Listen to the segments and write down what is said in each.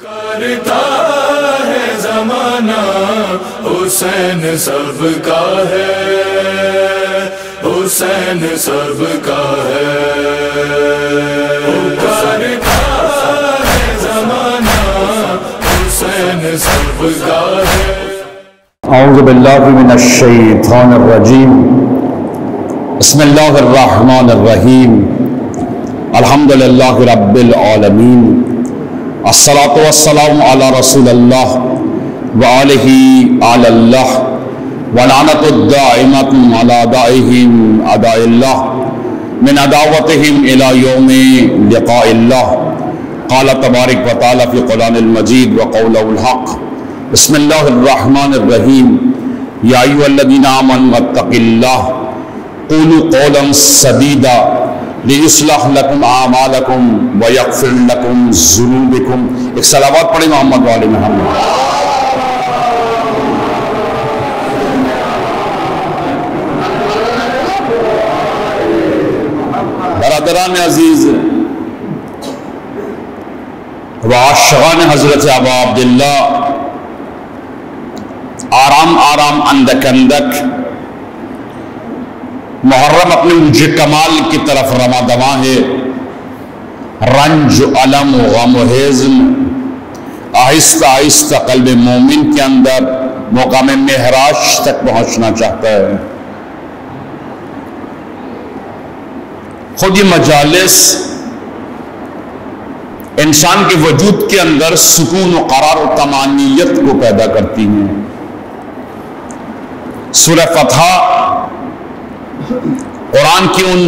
کرتا ہے زمانہ حسین سب کا ہے، حسین سب کا ہے، کرتا ہے زمانہ حسین سب کا ہے۔ اعوذ باللہ من الشیطان الرجیم، بسم اللہ الرحمن الرحیم، الحمدللہ رب العالمین، الصلاۃ والسلام علی رسول اللہ وآلہ علی اللہ، ولعنۃ الدائمۃ علی اعدائہم اعداء اللہ، من عداوتہم الی یوم لقاء اللہ۔ قال تبارک و تعالی فی قرآن المجید وقولہ الحق، بسم اللہ الرحمن الرحیم، یا ایھا الذین آمنوا اتقوا اللہ قولوا قولا سدیدا لیصلح لکم اعمالکم ویغفر لکم ذنوبکم۔ ایک صلوات پڑھیں محمد وآل محمد۔ برادران عزیز و عاشقان حضرت ابا عبداللہ، آرام آرام اندک اندک محرم اپنے مجھے کمال کی طرف رواں دواں ہے۔ رنج علم و غم و حزن آہستہ آہستہ قلب مومن کے اندر مقام معراج تک پہنچنا چاہتا ہے۔ خود یہ مجالس انسان کے وجود کے اندر سکون و قرار و طمانینت کو پیدا کرتی ہیں۔ سورہ فتح قرآن کی ان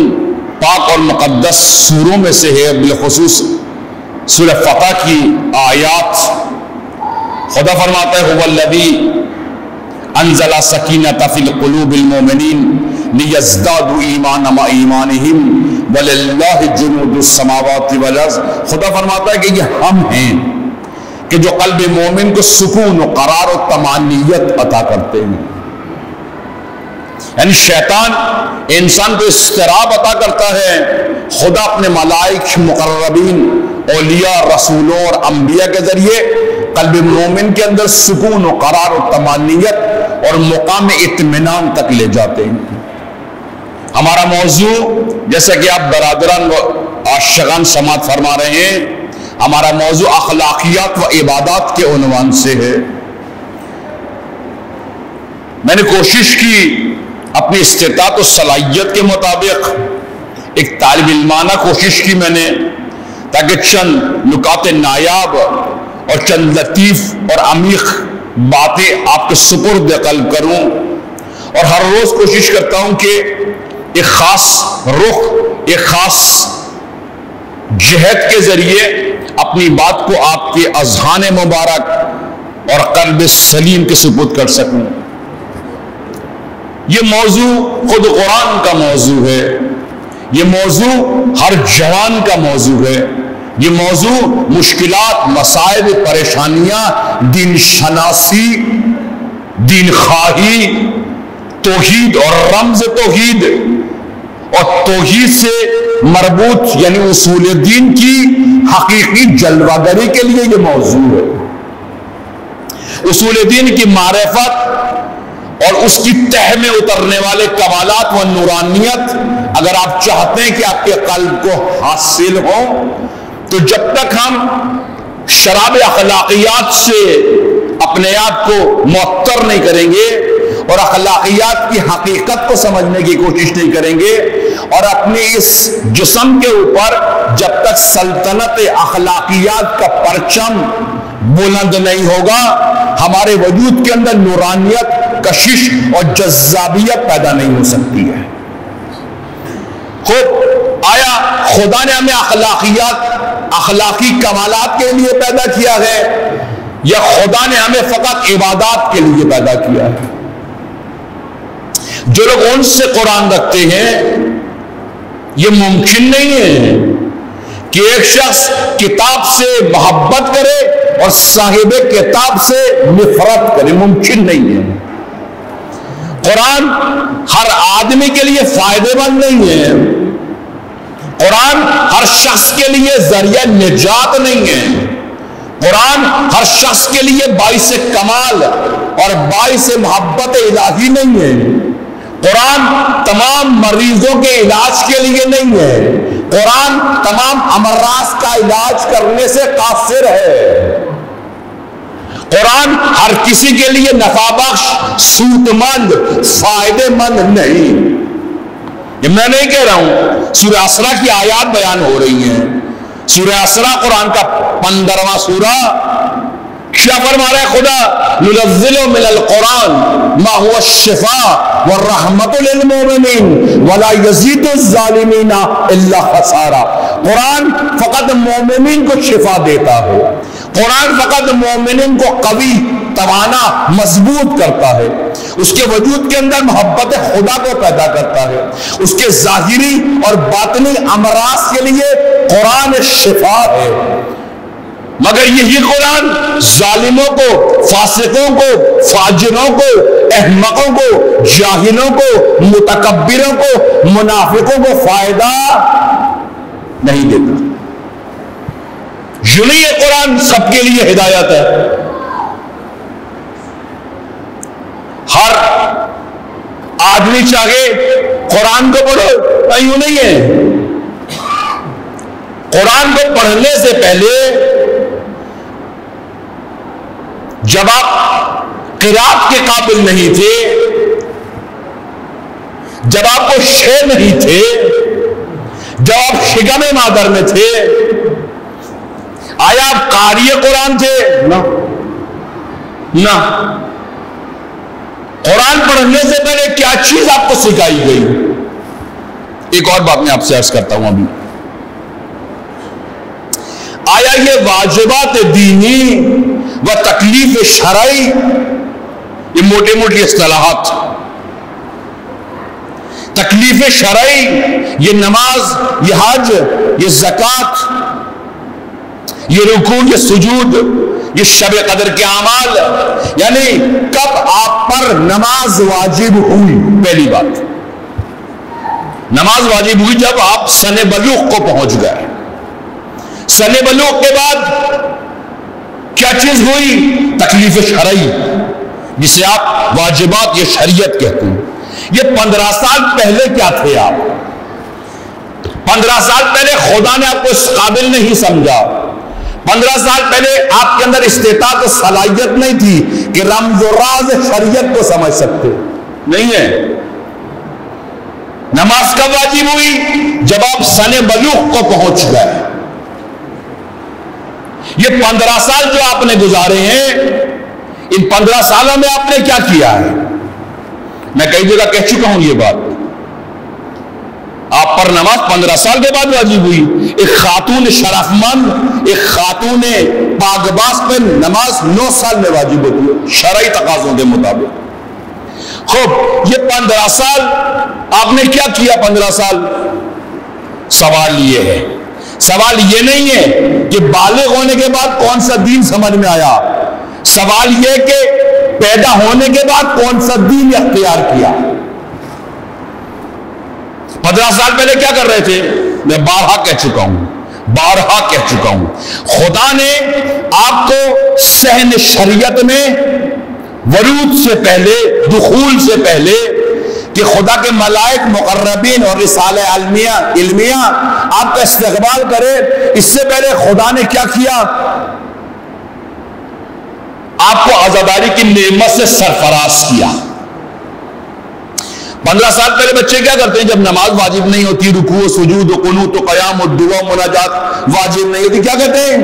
پاک اور مقدس سوروں میں سے ہے، بالخصوص سورہ فتح کی آیات۔ خدا فرماتا ہے هو الذی انزل سکینۃ فی القلوب المؤمنین لیزدادوا ایمانا مع ایمانہم وللہ جنود السماوات والارض۔ خدا فرماتا ہے کہ یہ ہم ہیں کہ جو قلب مومن کو سکون و قرار و طمانینت عطا کرتے ہیں۔ یعنی شیطان انسان کو اضطراب عطا کرتا ہے، خدا اپنے ملائک مقربین اولیاء رسولوں اور انبیاء کے ذریعے قلب مومن کے اندر سکون و قرار و طمانینت اور مقام اطمینان تک لے جاتے ہیں۔ ہمارا موضوع، جیسا کہ آپ برادران و عاشقان سماعت فرما رہے ہیں، ہمارا موضوع اخلاقیات و عبادات کے عنوان سے ہے۔ میں نے کوشش کی اپنی استطاعت و صلاحیت کے مطابق، ایک طالب علمانہ کوشش کی میں نے، تاکہ چند نکات نایاب اور چند لطیف اور عمیق باتیں آپ کے سپرد قلب کروں، اور ہر روز کوشش کرتا ہوں کہ ایک خاص رخ، ایک خاص جہت کے ذریعے اپنی بات کو آپ کے اذہان مبارک اور قلب سلیم کے سپرد کر سکوں۔ یہ موضوع خود قرآن کا موضوع ہے، یہ موضوع ہر جوان کا موضوع ہے، یہ موضوع مشکلات، مسائل، پریشانیاں، دین شناسی، دین خواہی، توحید اور رمز توحید اور توحید سے مربوط یعنی اصول دین کی حقیقی جلوہ گری کے لیے یہ موضوع ہے۔ اصول دین کی معرفت اور اس کی تہ میں اترنے والے کمالات و نورانیت اگر آپ چاہتے ہیں کہ آپ کے قلب کو حاصل ہو، تو جب تک ہم شراب اخلاقیات سے اپنے آپ کو معطر نہیں کریں گے اور اخلاقیات کی حقیقت کو سمجھنے کی کوشش نہیں کریں گے، اور اپنے اس جسم کے اوپر جب تک سلطنت اخلاقیات کا پرچم بلند نہیں ہوگا، ہمارے وجود کے اندر نورانیت، کشش اور جذابیت پیدا نہیں ہو سکتی ہے۔ خود آیا خدا نے ہمیں اخلاقیات، اخلاقی کمالات کے لیے پیدا کیا ہے، یا خدا نے ہمیں فقط عبادات کے لیے پیدا کیا ہے؟ جو لوگ ان سے قرآن رکھتے ہیں، یہ ممکن نہیں ہے کہ ایک شخص کتاب سے محبت کرے اور صاحب کتاب سے نفرت کرے، ممکن نہیں ہے۔ قرآن ہر آدمی کے لیے فائدے مند نہیں ہے، قرآن ہر شخص کے لیے ذریعہ نجات نہیں ہے، قرآن ہر شخص کے لیے باعث کمال اور باعث محبت الہی نہیں ہے. قرآن تمام مریضوں کے علاج کے لیے نہیں ہے. قرآن تمام امراض کا علاج کرنے سے قاصر ہے. قرآن ہر کسی کے لیے نفع بخش، سود مند، فائدے مند نہیں. یہ میں نہیں کہہ رہا ہوں، سورہ اسرا کی آیات بیان ہو رہی ہیں. سورہ اسرا قرآن کا 15واں سورہ. کیا فرما رہا ہے خدا؟ ننزل من القرآن ما هو الشفاء والرحمت للمؤمنین ولا یزید الظالمین الا خسارا. قرآن فقط مومنین کو شفا دیتا ہے. قرآن فقط مومنین کو قوی، توانا، مضبوط کرتا ہے. اس کے وجود کے اندر محبت خدا کو پیدا کرتا ہے. اس کے ظاہری اور باطنی امراض کے لیے قرآن شفا ہے. مگر یہی قرآن ظالموں کو، فاسقوں کو، فاجروں کو، احمقوں کو، جاہلوں کو، متکبروں کو، منافقوں کو فائدہ نہیں دیتا. یوں نہیں یہ قرآن سب کے لیے ہدایت ہے. ہر آدمی چاہے قرآن کو پڑھو، یوں نہیں ہے. قرآن کو پڑھنے سے پہلے جب آپ قرات کے قابل نہیں تھے، جب آپ کو شعر نہیں تھے، جب آپ شگم مادر میں تھے، آیا آپ قاری قرآن تھے؟ نہ. قرآن پڑھنے سے پہلے کیا چیز آپ کو سکھائی گئی؟ ایک اور بات میں آپ سے عرض کرتا ہوں ابھی. آیا یہ واجبات دینی و تکلیف شرعی، یہ موٹے موٹی اصطلاحات، تکلیف شرعی، یہ نماز، یہ حج، یہ زکوٰۃ، یہ رکوع، یہ سجود، یہ شب قدر کے اعمال، یعنی کب آپ پر نماز واجب ہوئی؟ پہلی بات، نماز واجب ہوئی جب آپ سن بلوغ کو پہنچ گئے. سن بلوغ کے بعد کیا چیز ہوئی؟ تکلیف شرعی، جسے آپ واجبات یا شریعت کہتے ہیں. یہ 15 سال پہلے کیا تھے آپ؟ 15 سال پہلے خدا نے آپ کو اس قابل نہیں سمجھا. 15 سال پہلے آپ کے اندر استطاعت و صلاحیت نہیں تھی کہ رمز و راز شریعت کو سمجھ سکتے. نہیں ہے. نماز کب واجب ہوئی؟ جب آپ سن بلوغ کو پہنچ گئے. یہ 15 سال جو آپ نے گزارے ہیں، ان 15 سالوں میں آپ نے کیا کیا ہے؟ میں کئی جگہ کہہ چکا ہوں یہ بات. آپ پر نماز 15 سال کے بعد واجب ہوئی. ایک خاتون شرف مند، ایک خاتون پاکباز پہ نماز 9 سال میں واجب ہوتی ہے شرعی تقاضوں کے مطابق. خوب، یہ 15 سال آپ نے کیا کیا؟ 15 سال. سوال یہ ہے، سوال یہ نہیں ہے کہ بالغ ہونے کے بعد کون سا دین سمجھ میں آیا. سوال یہ کہ پیدا ہونے کے بعد کون سا دین اختیار کیا. 15 سال پہلے کیا کر رہے تھے؟ میں بارہا کہہ چکا ہوں، خدا نے آپ کو صحن شریعت میں ورود سے پہلے، دخول سے پہلے، کہ خدا کے ملائک مقربین اور رسالہ علمیہ آپ کا استقبال کرے، اس سے پہلے خدا نے کیا کیا؟ آپ کو عزاداری کی نعمت سے سرفراز کیا. 15 سال پہلے بچے کیا کرتے ہیں؟ جب نماز واجب نہیں ہوتی، رکوع، سجود، قنوت، قیام، دعا، مناجات واجب نہیں ہوتی، کیا کہتے ہیں؟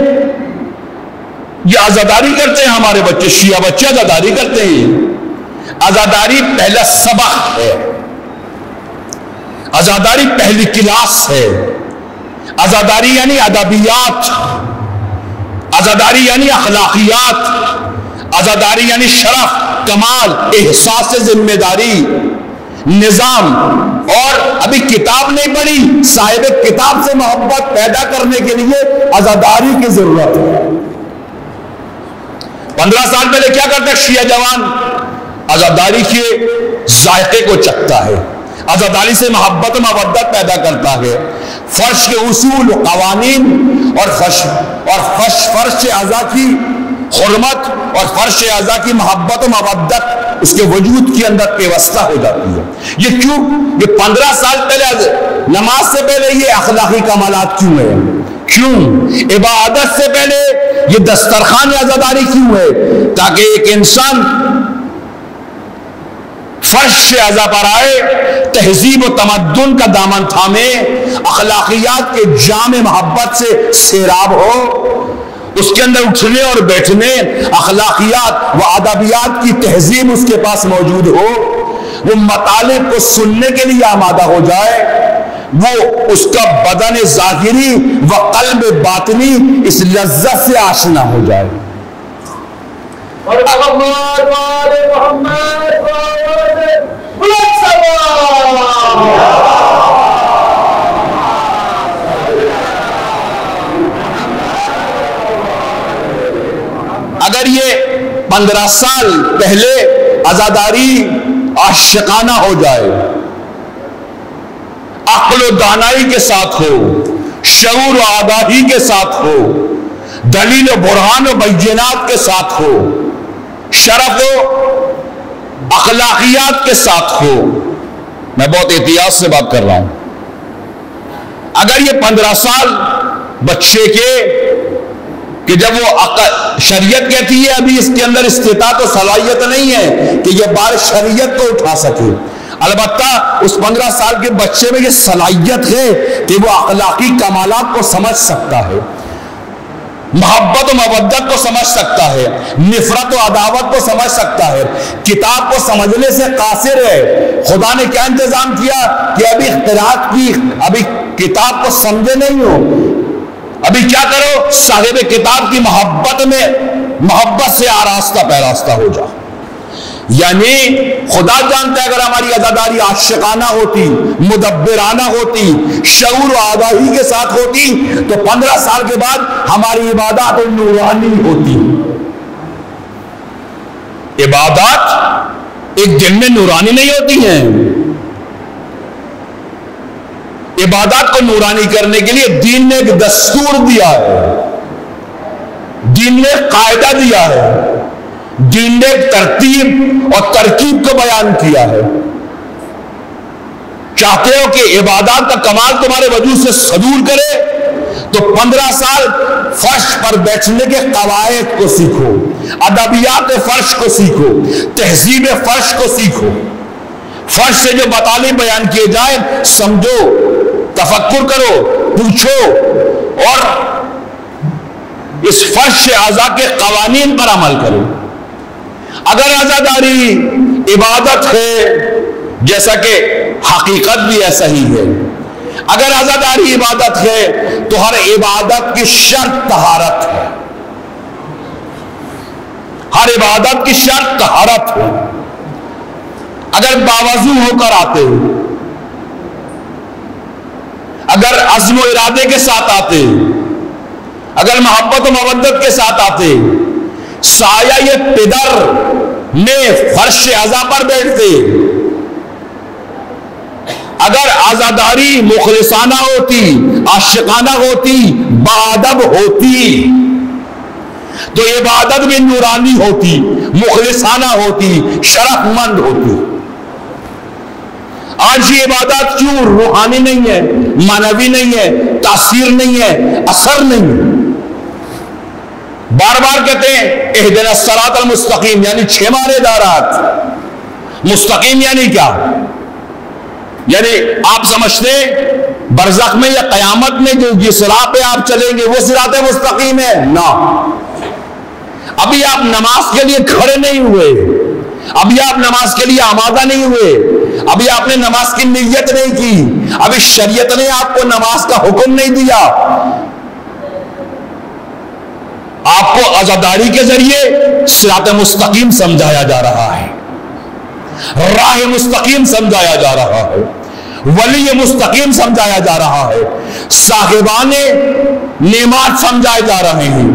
یہ عزاداری کرتے ہیں. ہمارے بچے، شیعہ بچے عزاداری کرتے ہیں. عزاداری پہلا سبق ہے، عزاداری پہلی کلاس ہے. عزاداری یعنی ادبیات، عزاداری یعنی اخلاقیات، عزاداری یعنی شرف، کمال، احساس ذمہ داری، نظام. اور ابھی کتاب نہیں پڑھی، صاحب کتاب سے محبت پیدا کرنے کے لیے عزاداری کی ضرورت ہے. 15 سال پہلے کیا کرتا ہے شیعہ جوان؟ عزاداری کے ذائقے کو چکھتا ہے، عزاداری سے محبت و مودت پیدا کرتا ہے. فرش کے اصول، قوانین اور فرش اعضا کی حرمت اور فرش اعضا کی محبت و مودت اس کے وجود کے اندر پیوستہ ہو جاتی ہے. یہ کیوں؟ یہ 15 سال پہلے نماز سے پہلے یہ اخلاقی کمالات کیوں ہے؟ کیوں؟ عبادت سے پہلے یہ دسترخوان عزاداری کیوں ہے؟ تاکہ ایک انسان فرش اعضا پر آئے، تہذیب و تمدن کا دامن تھامے، اخلاقیات کے جام محبت سے سیراب ہو، اس کے اندر اٹھنے اور بیٹھنے، اخلاقیات و ادبیات کی تہذیب اس کے پاس موجود ہو، وہ مطالب کو سننے کے لیے آمادہ ہو جائے، وہ اس کا بدن ظاہری و قلب باطنی اس لذت سے آشنا ہو جائے. اگر یہ 15 سال پہلے عزاداری عاشقانہ ہو جائے، عقل و دانائی کے ساتھ ہو، شعور و آگاہی کے ساتھ ہو، دلیل و برہان و بینات کے ساتھ ہو، شرف و اخلاقیات کے ساتھ ہو، میں بہت احتیاط سے بات کر رہا ہوں، اگر یہ 15 سال بچے کے کہ جب وہ شریعت کہتی ہے ابھی اس کے اندر استطاعت و صلاحیت نہیں ہے کہ یہ بار شریعت کو اٹھا سکے، البتہ اس 15 سال کے بچے میں یہ صلاحیت ہے کہ وہ اخلاقی کمالات کو سمجھ سکتا ہے، محبت و مودت کو سمجھ سکتا ہے، نفرت و عداوت کو سمجھ سکتا ہے، کتاب کو سمجھنے سے قاصر ہے. خدا نے کیا انتظام کیا کہ ابھی اختلاط کی، ابھی کتاب کو سمجھے نہیں ہو، ابھی کیا کرو، صاحب کتاب کی محبت میں محبت سے آراستہ پیراستہ ہو جا. یعنی خدا جانتا ہے اگر ہماری عزاداری عاشقانہ ہوتی، مدبرانہ ہوتی، شعور و آگاہی کے ساتھ ہوتی تو 15 سال کے بعد ہماری عبادات نورانی ہوتی. عبادات ایک دن میں نورانی نہیں ہوتی ہیں. عبادات کو نورانی کرنے کے لیے دین نے ایک دستور دیا ہے، دین نے ایک قاعدہ دیا ہے، دین نے ایک ترتیب اور ترکیب کو بیان کیا ہے. چاہتے ہو کہ عبادات کا کمال تمہارے وجود سے صدور کرے تو 15 سال فرش پر بیٹھنے کے قواعد کو سیکھو، ادبیات فرش کو سیکھو، تہذیب فرش کو سیکھو. فرش سے جو مطالب بیان کیے جائیں سمجھو، تفکر کرو، پوچھو اور اس فرش اعضا کے قوانین پر عمل کرو. اگر عزاداری عبادت ہے جیسا کہ حقیقت بھی ایسا ہی ہے، اگر عزاداری عبادت ہے تو ہر عبادت کی شرط طہارت ہے، ہر عبادت کی شرط طہارت ہے. اگر باوضو ہو کر آتے، اگر عزم و ارادے کے ساتھ آتے، اگر محبت و مودت کے ساتھ آتے، سایہ یہ پدر میں فرش اعضا پر بیٹھتے، اگر عزاداری مخلصانہ ہوتی، عاشقانہ ہوتی، باادب ہوتی تو عبادت بھی نورانی ہوتی، مخلصانہ ہوتی، شرف مند ہوتی. آج یہ عبادت کیوں روحانی نہیں ہے، معنوی نہیں ہے، تاثیر نہیں ہے، اثر نہیں ہے؟ بار بار کہتے ہیں اہدنا الصراط المستقیم، یعنی 6 معنی دارات. مستقیم یعنی کیا؟ یعنی آپ سمجھتے برزخ میں یا قیامت میں جو جس راہ پہ آپ چلیں گے وہ صراط مستقیم ہے؟ نہ. ابھی آپ نماز کے لیے کھڑے نہیں ہوئے، ابھی آپ نماز کے لیے آمادہ نہیں ہوئے، ابھی آپ نے نماز کی نیت نہیں کی، ابھی شریعت نے آپ کو نماز کا حکم نہیں دیا. آپ کو عزاداری کے ذریعے صراط مستقیم سمجھایا جا رہا ہے، راہ مستقیم سمجھایا جا رہا ہے، ولی مستقیم سمجھایا جا رہا ہے، صاحبان نعمات سمجھائے جا رہے ہیں،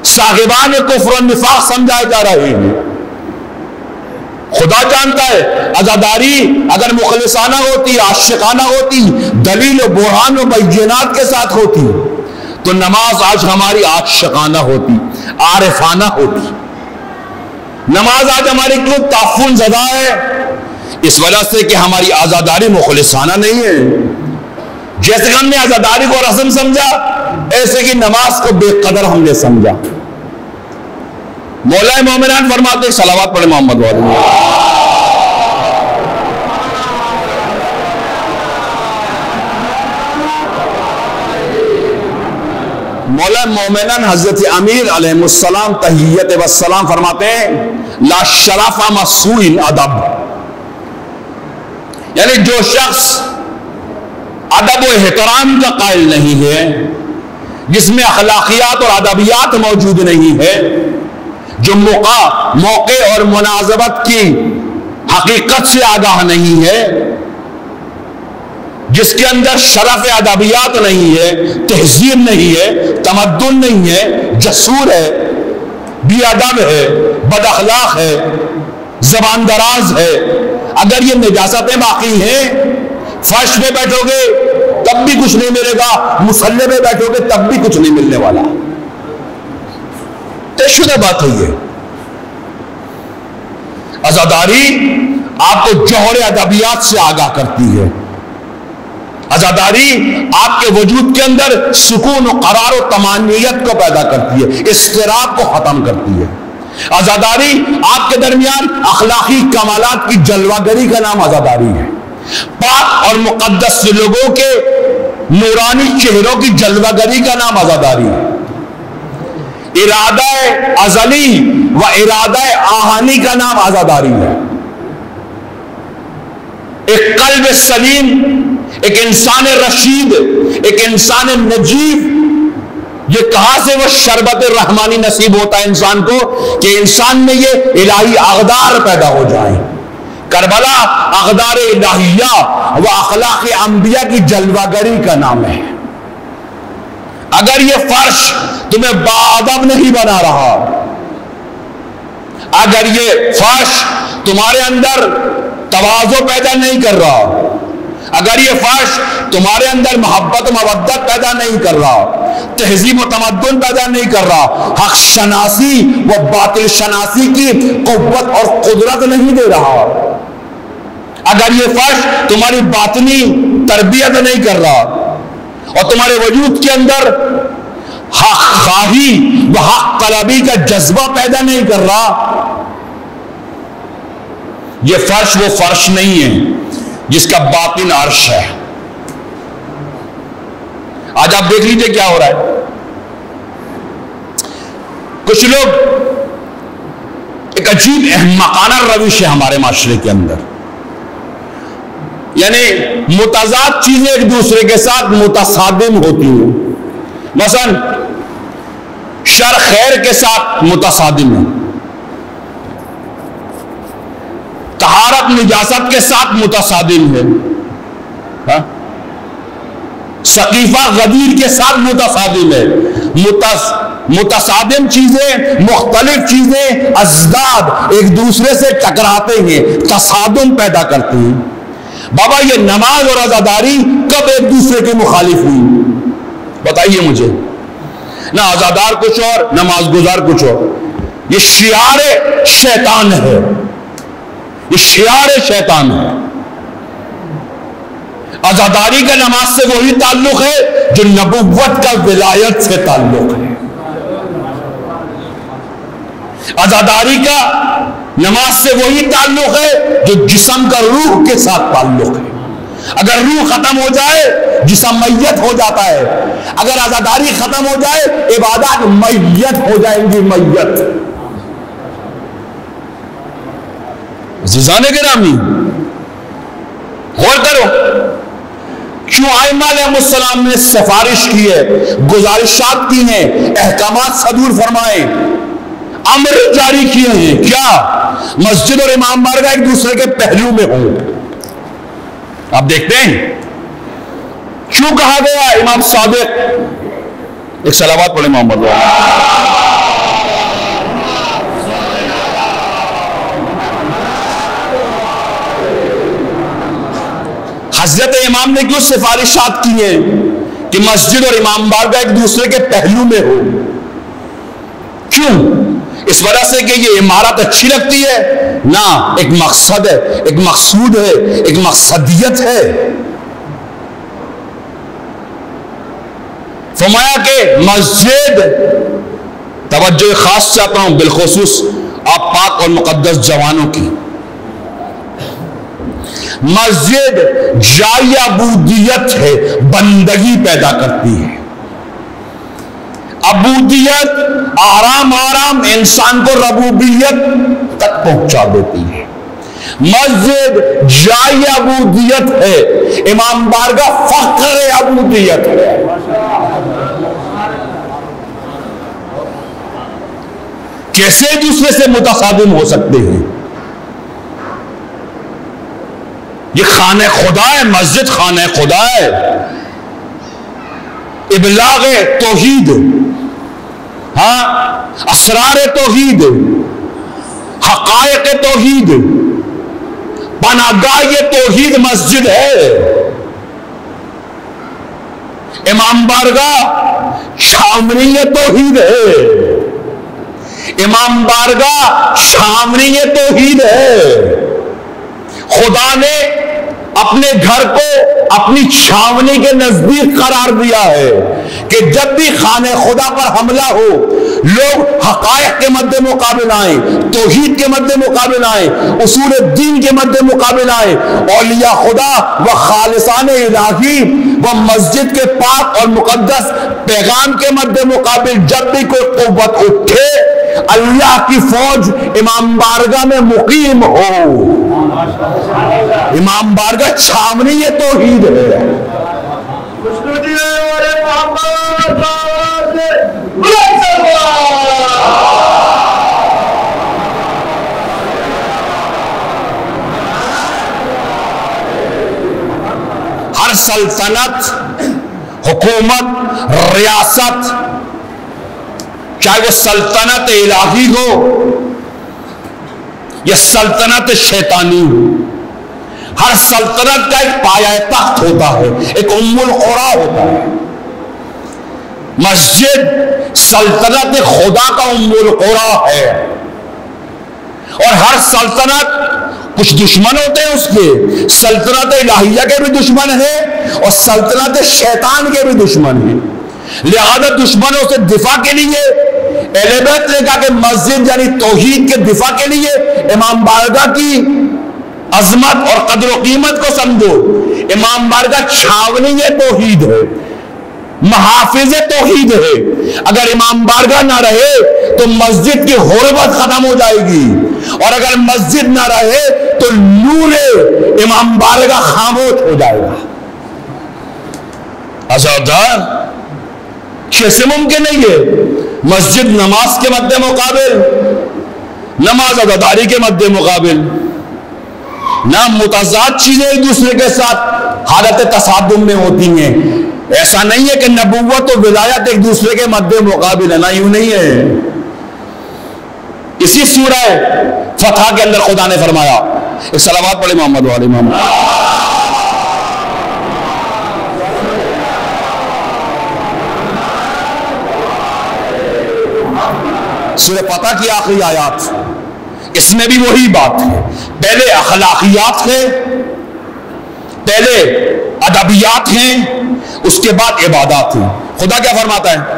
صاحبان کفر و نفاق سمجھائے جا رہے ہیں. خدا جانتا ہے عزاداری اگر مخلصانہ ہوتی، عاشقانہ ہوتی، دلیل و برہان و بینات کے ساتھ ہوتی تو تو نماز آج ہماری عاشقانہ ہوتی، عارفانہ ہوتی. نماز آج ہماری کیوں تعفن زدہ ہے؟ اس وجہ سے کہ ہماری عزاداری مخلصانہ نہیں ہے. جیسے ہم نے عزاداری کو رسم سمجھا، ایسے کہ نماز کو بے قدر ہم نے سمجھا. مولا مومنان فرماتے ہیں، صلوات پڑھے محمد والے. مولا مومنان حضرت امیر علیہ السلام تحیت والسلام فرماتے ہیں، لا شرف مسوء ادب، یعنی جو شخص ادب و احترام کا قائل نہیں ہے، جس میں اخلاقیات اور ادبیات موجود نہیں ہے، جو موقع اور مناسبت کی حقیقت سے آگاہ نہیں ہے، جس کے اندر شرف ادبیات نہیں ہے، تہذیب نہیں ہے، تمدن نہیں ہے، جسور ہے، بی ادب ہے، بد اخلاق ہے، زبان دراز ہے، اگر یہ نجاستیں باقی ہیں، فرش پہ بیٹھو گے تب بھی کچھ نہیں ملے گا، مصلی پہ بیٹھو گے تب بھی کچھ نہیں ملنے والا. طے شدہ بات ہے یہ. عزاداری آپ کو جوہر ادبیات سے آگاہ کرتی ہے. عزاداری آپ کے وجود کے اندر سکون و قرار و طمانینت کو پیدا کرتی ہے، اضطراب کو ختم کرتی ہے. عزاداری آپ کے درمیان اخلاقی کمالات کی جلوہ گری کا نام عزاداری ہے. پاک اور مقدس لوگوں کے نورانی چہروں کی جلوہ گری کا نام عزاداری ہے. ارادہ ازلی و ارادہ آہانی کا نام عزاداری ہے. ایک قلب سلیم، ایک انسان رشید، ایک انسان نجیب، یہ کہاں سے وہ شربت رحمانی نصیب ہوتا ہے انسان کو کہ انسان میں یہ الہی اقدار پیدا ہو جائیں. کربلا اقدار الہیہ و اخلاق انبیاء کی جلوہ گری کا نام ہے. اگر یہ فرش تمہیں باادب نہیں بنا رہا، اگر یہ فرش تمہارے اندر تواضع پیدا نہیں کر رہا، اگر یہ فرش تمہارے اندر محبت و مودت پیدا نہیں کر رہا، تہذیب و تمدن پیدا نہیں کر رہا، حق شناسی و باطل شناسی کی قوت اور قدرت نہیں دے رہا، اگر یہ فرش تمہاری باطنی تربیت نہیں کر رہا اور تمہارے وجود کے اندر حق خواہی و حق طلبی کا جذبہ پیدا نہیں کر رہا، یہ فرش وہ فرش نہیں ہے جس کا باطن عرش ہے. آج آپ دیکھ لیجئے کیا ہو رہا ہے. کچھ لوگ، ایک عجیب احمقانہ روش ہے ہمارے معاشرے کے اندر، یعنی متضاد چیزیں ایک دوسرے کے ساتھ متصادم ہوتی ہیں. مثلا شر خیر کے ساتھ متصادم ہے، طہارت نجاست کے ساتھ متصادم ہے، سقیفہ غدیر کے ساتھ متصادم ہے. متصادم چیزیں، مختلف چیزیں ازداد ایک دوسرے سے ٹکراتے ہیں، تصادم پیدا کرتے ہیں. بابا یہ نماز اور عزاداری کب ایک دوسرے کے مخالف ہوئی؟ بتائیے مجھے. نہ عزادار کچھ اور، نماز گزار کچھ اور. یہ شعار شیطان ہے، یہ شعار شیطان ہے. عزاداری کا نماز سے وہی تعلق ہے جو نبوت کا ولایت سے تعلق ہے. عزاداری کا نماز سے وہی تعلق ہے جو جسم کا روح کے ساتھ تعلق ہے. اگر روح ختم ہو جائے جسم میت ہو جاتا ہے، اگر عزاداری ختم ہو جائے عبادات میت ہو جائیں گی، میت. عزیزان گرامی غور کرو، کیوں ائمہ علیہ السلام نے سفارش کی ہے، گزارشات کی ہیں، احکامات صدور فرمائے، امر جاری کیے ہیں. کیا مسجد اور امام بارگاہ ایک دوسرے کے پہلو میں ہوں؟ آپ دیکھتے ہیں کیوں کہا گیا امام صادق، ایک صلوات پڑھیں محمد. حضرت امام نے کیوں سفارشات کی ہیں کہ مسجد اور امام بارگاہ ایک دوسرے کے پہلو میں ہو. کیوں؟ اس وجہ سے کہ یہ عمارت اچھی لگتی ہے؟ نہ، ایک مقصد ہے، ایک مقصود ہے، ایک مقصدیت ہے. فرمایا کہ مسجد، توجہ خاص چاہتا ہوں بالخصوص آپ پاک اور مقدس جوانوں کی، مسجد جائے عبودیت ہے، بندگی پیدا کرتی ہے. عبودیت آرام آرام انسان کو ربوبیت تک پہنچا دیتی ہے. مسجد جائے عبودیت ہے، امام بارگاہ فخر عبودیت ہے. کیسے دوسرے سے متصادم ہو سکتے ہیں؟ یہ خانہ خدا ہے، مسجد خانہ خدا ہے. ابلاغ توحید، ہاں، اسرار توحید، حقائق توحید، پناہگاہ توحید مسجد ہے. امام بارگاہ چھاونی توحید ہے. امام بارگاہ چھاونی توحید ہے. خدا نے اپنے گھر کو اپنی چھاونی کے نزدیک قرار دیا ہے کہ جب بھی خانہ خدا پر حملہ ہو، لوگ حقائق کے مد مقابل آئیں، توحید کے مد مقابل آئیں، اصول دین کے مد مقابل آئیں. اولیاء خدا و خالصان الہی و مسجد کے پاک اور مقدس پیغام کے مد مقابل جب بھی کوئی قوت اٹھے، اللہ کی فوج امام بارگاہ میں مقیم ہو. امام بارگاہ چھاونی توحید ہے. ہر سلطنت، حکومت، ریاست، چاہے وہ سلطنت الہی ہو یا سلطنت شیطانی ہو، ہر سلطنت کا ایک پایہ تخت ہوتا ہے، ایک ام القرا ہوتا ہے. مسجد سلطنت خدا کا ام القرا ہے. اور ہر سلطنت، کچھ دشمن ہوتے ہیں اس کے، سلطنت الہیہ کے بھی دشمن ہیں اور سلطنت شیطان کے بھی دشمن ہیں. لہذا دشمنوں سے دفاع کے لیے اہل بیت نے کہا کہ مسجد یعنی توحید کے دفاع کے لیے امام بارگاہ کی عظمت اور قدر و قیمت کو سمجھو. امام بارگاہ چھاونی توحید ہے، محافظ توحید ہے. اگر امام بارگاہ نہ رہے تو مسجد کی حرمت ختم ہو جائے گی، اور اگر مسجد نہ رہے تو نور امام بارگاہ خاموش ہو جائے گا. عزیزان، کیسے ممکن ہے یہ؟ مسجد نماز کے مد مقابل، نماز اداداری کے مد مقابل، نہ متضاد چیزیں ایک دوسرے کے ساتھ حالت تصادم میں ہوتی ہیں. ایسا نہیں ہے کہ نبوت و ولایت ایک دوسرے کے مد مقابل ہے، نہ یوں نہیں ہے. اسی سورہ فتح کے اندر خدا نے فرمایا، ایک صلوات پڑھے محمد و آل محمد. سورہ فتح کی آخری آیات، اس میں بھی وہی بات ہے. پہلے اخلاقیات ہے، پہلے ادبیات ہیں، اس کے بعد عبادات ہیں. خدا کیا فرماتا ہے؟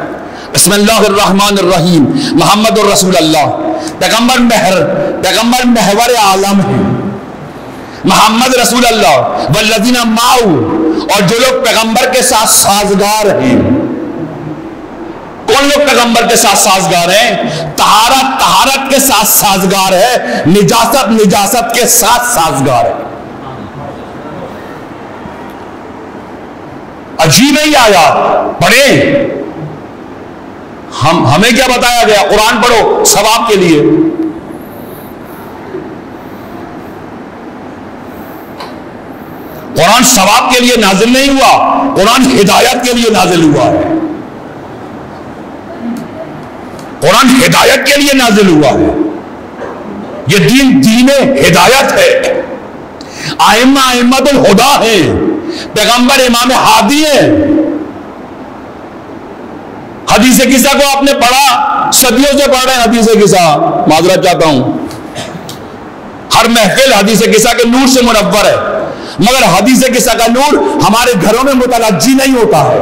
بسم اللہ الرحمن الرحیم. محمد الرسول اللہ پیغمبر محور عالم ہے. محمد رسول اللہ والذین معہ، اور جو لوگ پیغمبر کے ساتھ سازگار ہیں. کون لوگ پیغمبر کے ساتھ سازگار ہیں؟ طہارت کے ساتھ سازگار ہے، نجاست کے ساتھ سازگار ہے. عجیب ہے یہ آیات، پڑھیں. ہمیں کیا بتایا گیا؟ قرآن پڑھو ثواب کے لیے. قرآن ثواب کے لیے نازل نہیں ہوا، قرآن ہدایت کے لیے نازل ہوا ہے. قرآن ہدایت کے لیے نازل ہوا ہے. یہ دین ہدایت ہے. ائمہ ائمۃ الہدیٰ ہیں، پیغمبر امام ہادی ہیں. حدیث قصہ کو آپ نے پڑھا، صدیوں سے پڑھ رہے ہیں حدیث قصہ، معذرت چاہتا ہوں، ہر محفل حدیث قصہ کے نور سے منور ہے، مگر حدیث قصہ کا نور ہمارے گھروں میں متوجہ نہیں ہوتا ہے۔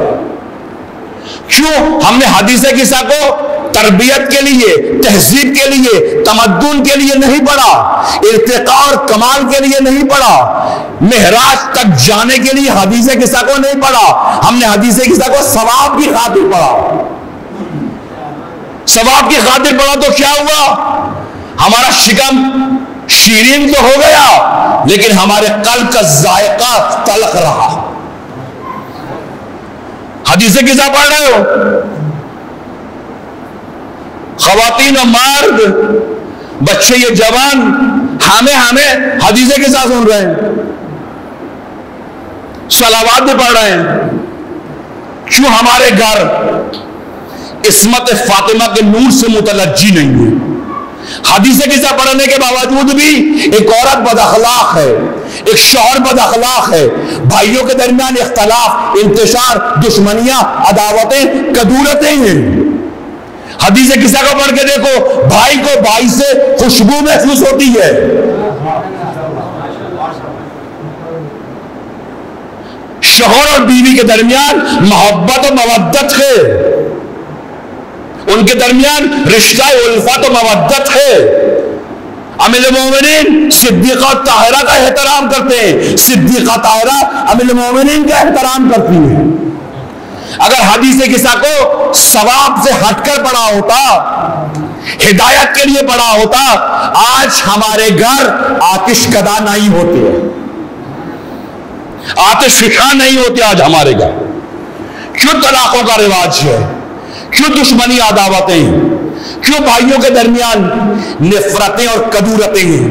کیوں؟ ہم نے حدیث قصہ کو تربیت کے لیے، تہذیب کے لیے، تمدن کے لیے نہیں پڑھا، ارتقاء اور کمال کے لیے نہیں پڑھا، معراج تک جانے کے لیے حدیث قصہ کو نہیں پڑھا، ہم نے حدیث قصہ کو ثواب کی خاطر پڑھا۔ ثواب کی خاطر پڑھا تو کیا ہوا؟ ہمارا شکم شیرین تو ہو گیا، لیکن ہمارے قلب کا ذائقہ تلخ رہا۔ حدیث قصہ پڑھ رہے ہو، خواتین و مرد، بچے یہ جوان ہمیں حدیث قصہ سن رہے ہیں، صلوات بھی پڑھ رہے ہیں۔ کیوں ہمارے گھر عصمت فاطمہ کے نور سے متلجی نہیں ہے؟ حدیث قصہ پڑھنے کے باوجود بھی ایک عورت بد اخلاق ہے، ایک شوہر بد اخلاق ہے، بھائیوں کے درمیان اختلاف، انتشار، دشمنیاں، عداوتیں، کدورتیں ہیں۔ حدیث قصہ کو پڑھ کے دیکھو، بھائی کو بھائی سے خوشبو محسوس ہوتی ہے، شوہر اور بیوی کے درمیان محبت و مودت ہے، ان کے درمیان رشتہ الفت و مودت ہے۔ ام المومنین صدیقہ طاہرہ کا احترام کرتے ہیں، صدیقہ طاہرہ ام المومنین کا احترام کرتی ہیں۔ اگر حدیث قصہ کو ثواب سے ہٹ کر پڑھا ہوتا، ہدایت کے لیے پڑھا ہوتا، آج ہمارے گھر آتش کدا نہیں ہوتے، آتش فشاں نہیں ہوتے آج ہمارے گھر۔ کیوں طلاقوں کا رواج ہے؟ کیوں دشمنی عداوتیں؟ کیوں بھائیوں کے درمیان نفرتیں اور کدورتیں ہیں؟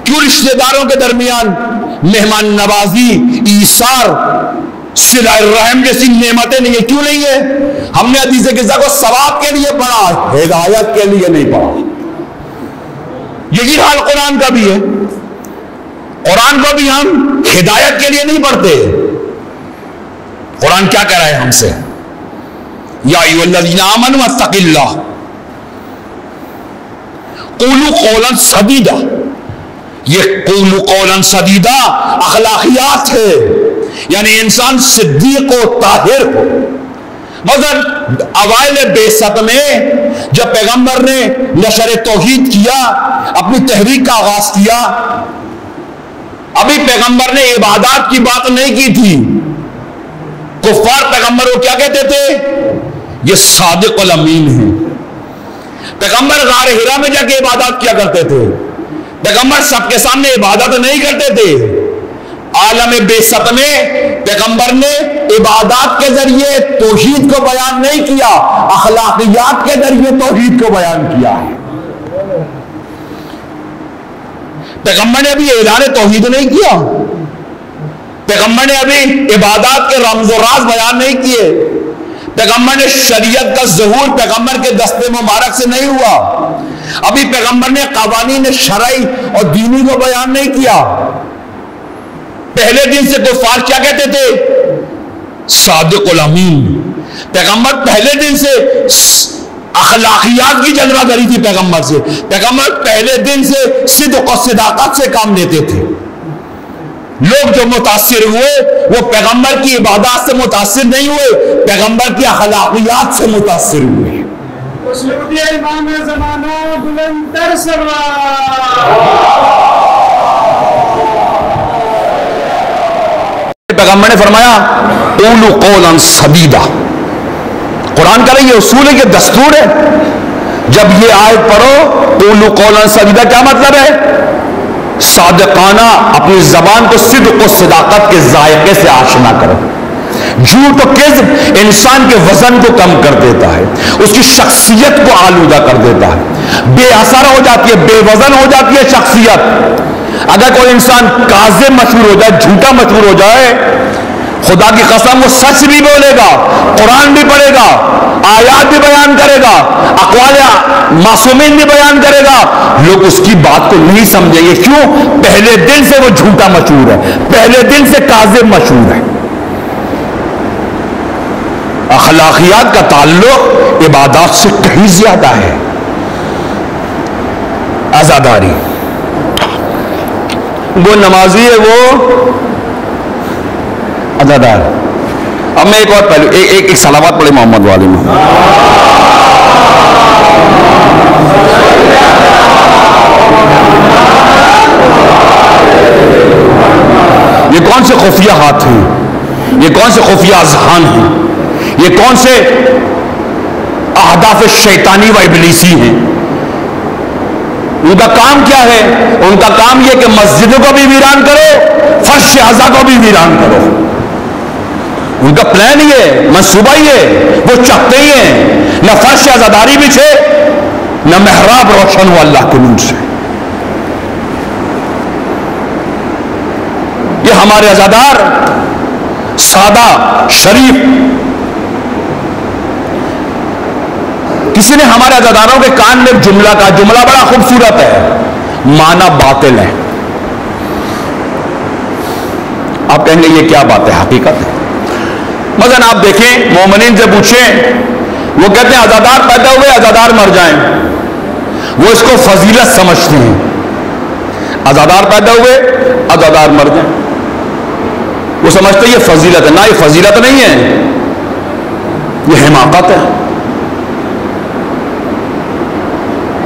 کیوں رشتہ داروں کے درمیان مہمان نوازی، ایثار، صلہ الرحم جیسی نعمتیں نہیں ہیں؟ کیوں نہیں ہے؟ ہم نے حدیث قصہ کو ثواب کے لیے پڑھا، ہدایت کے لیے نہیں پڑھا۔ یہی حال قرآن کا بھی ہے، قرآن کو بھی ہم ہدایت کے لیے نہیں پڑھتے۔ قرآن کیا کہہ رہا ہے ہم سے؟ یا ایھا الذین آمنوا اتقوا اللہ قولوا قولا سدیدا۔ یہ قولوا قولا سدیدا اخلاقیات ہے، یعنی انسان صدیق و طاہر ہو۔ مگر اوائل بعثت میں جب پیغمبر نے نشر توحید کیا، اپنی تحریک کا آغاز کیا، ابھی پیغمبر نے عبادات کی بات نہیں کی تھی۔ کفار پیغمبر کو کیا کہتے تھے؟ یہ صادق الامین ہیں۔ پیغمبر غار حرا میں جا کے عبادات کیا کرتے تھے، پیغمبر سب کے سامنے عبادت نہیں کرتے تھے۔ عالم بعثت میں پیغمبر نے عبادات کے ذریعے توحید کو بیان نہیں کیا، اخلاقیات کے ذریعے توحید کو بیان کیا ہے۔ پیغمبر نے ابھی اعلان توحید نہیں کیا، پیغمبر نے ابھی عبادات کے رمز و راز بیان نہیں کیے، پیغمبر نے شریعت کا ظہور پیغمبر کے دست مبارک سے نہیں ہوا، ابھی پیغمبر نے قوانین شرعی اور دینی کو بیان نہیں کیا۔ پہلے دن سے کفار کیا کہتے تھے؟ صادق الامین۔ پیغمبر پہلے دن سے اخلاقیات کی جلوہ گری تھی پیغمبر سے، پیغمبر پہلے دن سے صدق و صداقت سے کام لیتے تھے۔ لوگ جو متاثر ہوئے وہ پیغمبر کی عبادات سے متاثر نہیں ہوئے، پیغمبر کی اخلاقیات سے متاثر ہوئے۔ امام زمانہ بلند تر پیغمبر نے فرمایا قولوا قولا سدیدا۔ قرآن کا یہ اصول ہے، یہ دستور ہے۔ جب یہ آیت پڑھو قولوا قولا سدیدا، کیا مطلب ہے؟ صادقانہ اپنی زبان کو صدق و صداقت کے ذائقے سے آشنا کرو۔ جھوٹ و کذب انسان کے وزن کو کم کر دیتا ہے، اس کی شخصیت کو آلودہ کر دیتا ہے، بے اثر ہو جاتی ہے، بے وزن ہو جاتی ہے شخصیت۔ اگر کوئی انسان کاذب مشہور ہو جائے، جھوٹا مشہور ہو جائے، خدا کی قسم وہ سچ بھی بولے گا، قرآن بھی پڑھے گا، آیات بھی بیان کرے گا، اقوال معصومین بھی بیان کرے گا، لوگ اس کی بات کو نہیں سمجھیں گے۔ کیوں؟ پہلے دن سے وہ جھوٹا مشہور ہے، پہلے دن سے کاذب مشہور ہے۔ اخلاقیات کا تعلق عبادات سے کہیں زیادہ ہے. عزاداری، وہ نمازی ہے وہ عزادار. اب میں ایک اور پہلو ایک صلوات پڑھے محمد والے میں. یہ کون سے خفیہ ہاتھ ہیں، یہ کون سے خفیہ اذہان ہیں، یہ کون سے اہداف شیطانی و ابلیسی ہیں؟ ان کا کام کیا ہے؟ ان کا کام یہ کہ مسجدوں کو بھی ویران کرو، فرش اعضا کو بھی ویران کرو. ان کا پلان یہ، منصوبہ یہ، وہ چاہتے ہی ہیں نہ فرش عزاداری بچھے نہ محراب روشن ہو اللہ کے نور سے. یہ ہمارے عزادار سادہ شریف، کسی نے ہمارے عزاداروں کے کان میں جملہ کا، جملہ بڑا خوبصورت ہے، معنی باطل ہے. آپ کہیں گے یہ کیا بات ہے؟ حقیقت ہے. مثلا آپ دیکھیں، مومنین سے پوچھیں، وہ کہتے ہیں عزادار پیدا ہوئے عزادار مر جائیں. وہ اس کو فضیلت سمجھتے ہیں. عزادار پیدا ہوئے عزادار مر جائیں، وہ سمجھتے ہیں یہ فضیلت ہے. نہ، یہ فضیلت نہیں ہے، یہ حماقت ہے.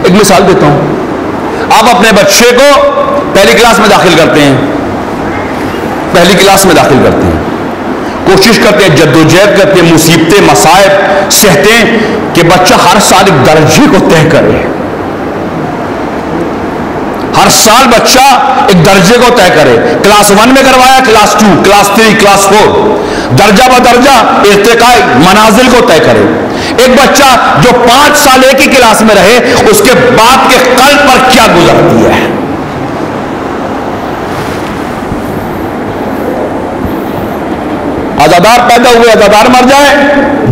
ایک مثال دیتا ہوں. آپ اپنے بچے کو پہلی کلاس میں داخل کرتے ہیں، پہلی کلاس میں داخل کرتے ہیں، کوشش کرتے ہیں، جدوجہد کرتے ہیں، مصیبتیں مصائب سہتے ہیں کہ بچہ ہر سال ایک درجے کو طے کرے. ہر سال بچہ ایک درجے کو طے کرے. کلاس 1 میں کروایا، کلاس 2، کلاس 3، کلاس 4، درجہ بدرجہ ارتقاء منازل کو طے کرے. ایک بچہ جو 5 سال ایک ہی کلاس میں رہے، اس کے باپ کے قلب پر کیا گزرتی ہے؟ عزادار پیدا ہوئے عزادار مر جائے،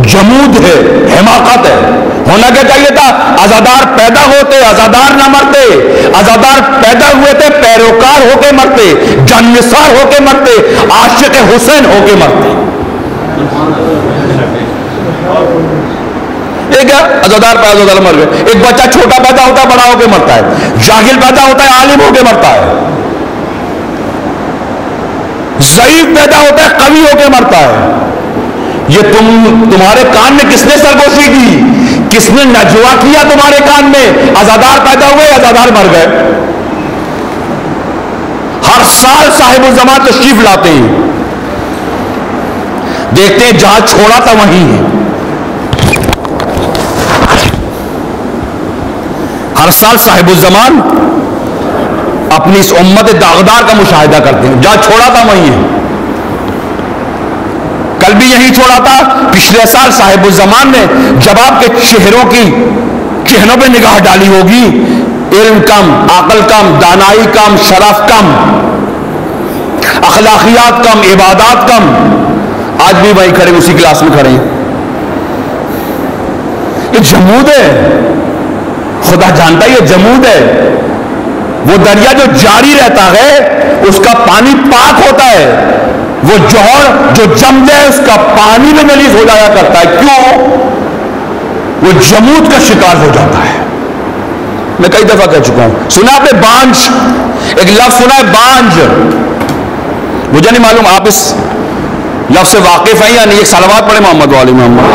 جمود ہے، حماقت ہے. ہونا کیا چاہیے تھا؟ عزادار پیدا ہوتے عزادار نہ مرتے. عزادار پیدا ہوئے تھے پیروکار ہو کے مرتے، جانثار ہو کے مرتے، عاشق حسین ہو کے مرتے. ایک ہے عزادار پیدا عزادار مر گئے. ایک بچہ چھوٹا پیدا ہوتا ہے بڑا ہو کے مرتا ہے، جاہل پیدا ہوتا ہے عالم ہو کے مرتا ہے، ضعیف پیدا ہوتا ہے قوی ہو کے مرتا ہے. یہ تمہارے کان میں کس نے سرگوشی کی؟ کس نے نجوا کیا تمہارے کان میں؟ عزادار پیدا ہوئے عزادار مر گئے. ہر سال صاحب الزمان تشریف لاتے ہیں، دیکھتے ہیں جہاں چھوڑا تھا وہیں ہے. ہر سال صاحب الزمان اپنی اس امت داغدار کا مشاہدہ کرتے ہیں، جہاں چھوڑا تھا وہیں ہے. کل بھی یہی چھوڑا تھا. پچھلے سال صاحب الزمان نے جب آپ کے چہروں پہ نگاہ ڈالی ہوگی، علم کم، عقل کم، دانائی کم، شرف کم، اخلاقیات کم، عبادات کم. آج بھی وہی کھڑے، اسی کلاس میں کھڑے ہیں. یہ جمود ہے، خدا جانتا ہے یہ جمود ہے. وہ دریا جو جاری رہتا ہے اس کا پانی پاک ہوتا ہے، وہ جوہر جو جم جائے اس کا پانی میں نلیز ہو جایا کرتا ہے. کیوں؟ وہ جمود کا شکار ہو جاتا ہے. میں کئی دفعہ کہہ چکا ہوں. سنا آپ نے بانج؟ ایک لفظ سنا ہے بانج؟ مجھے نہیں معلوم آپ اس لفظ سے واقف ہیں یا نہیں. ایک صلوات پڑھے محمد والی محمد.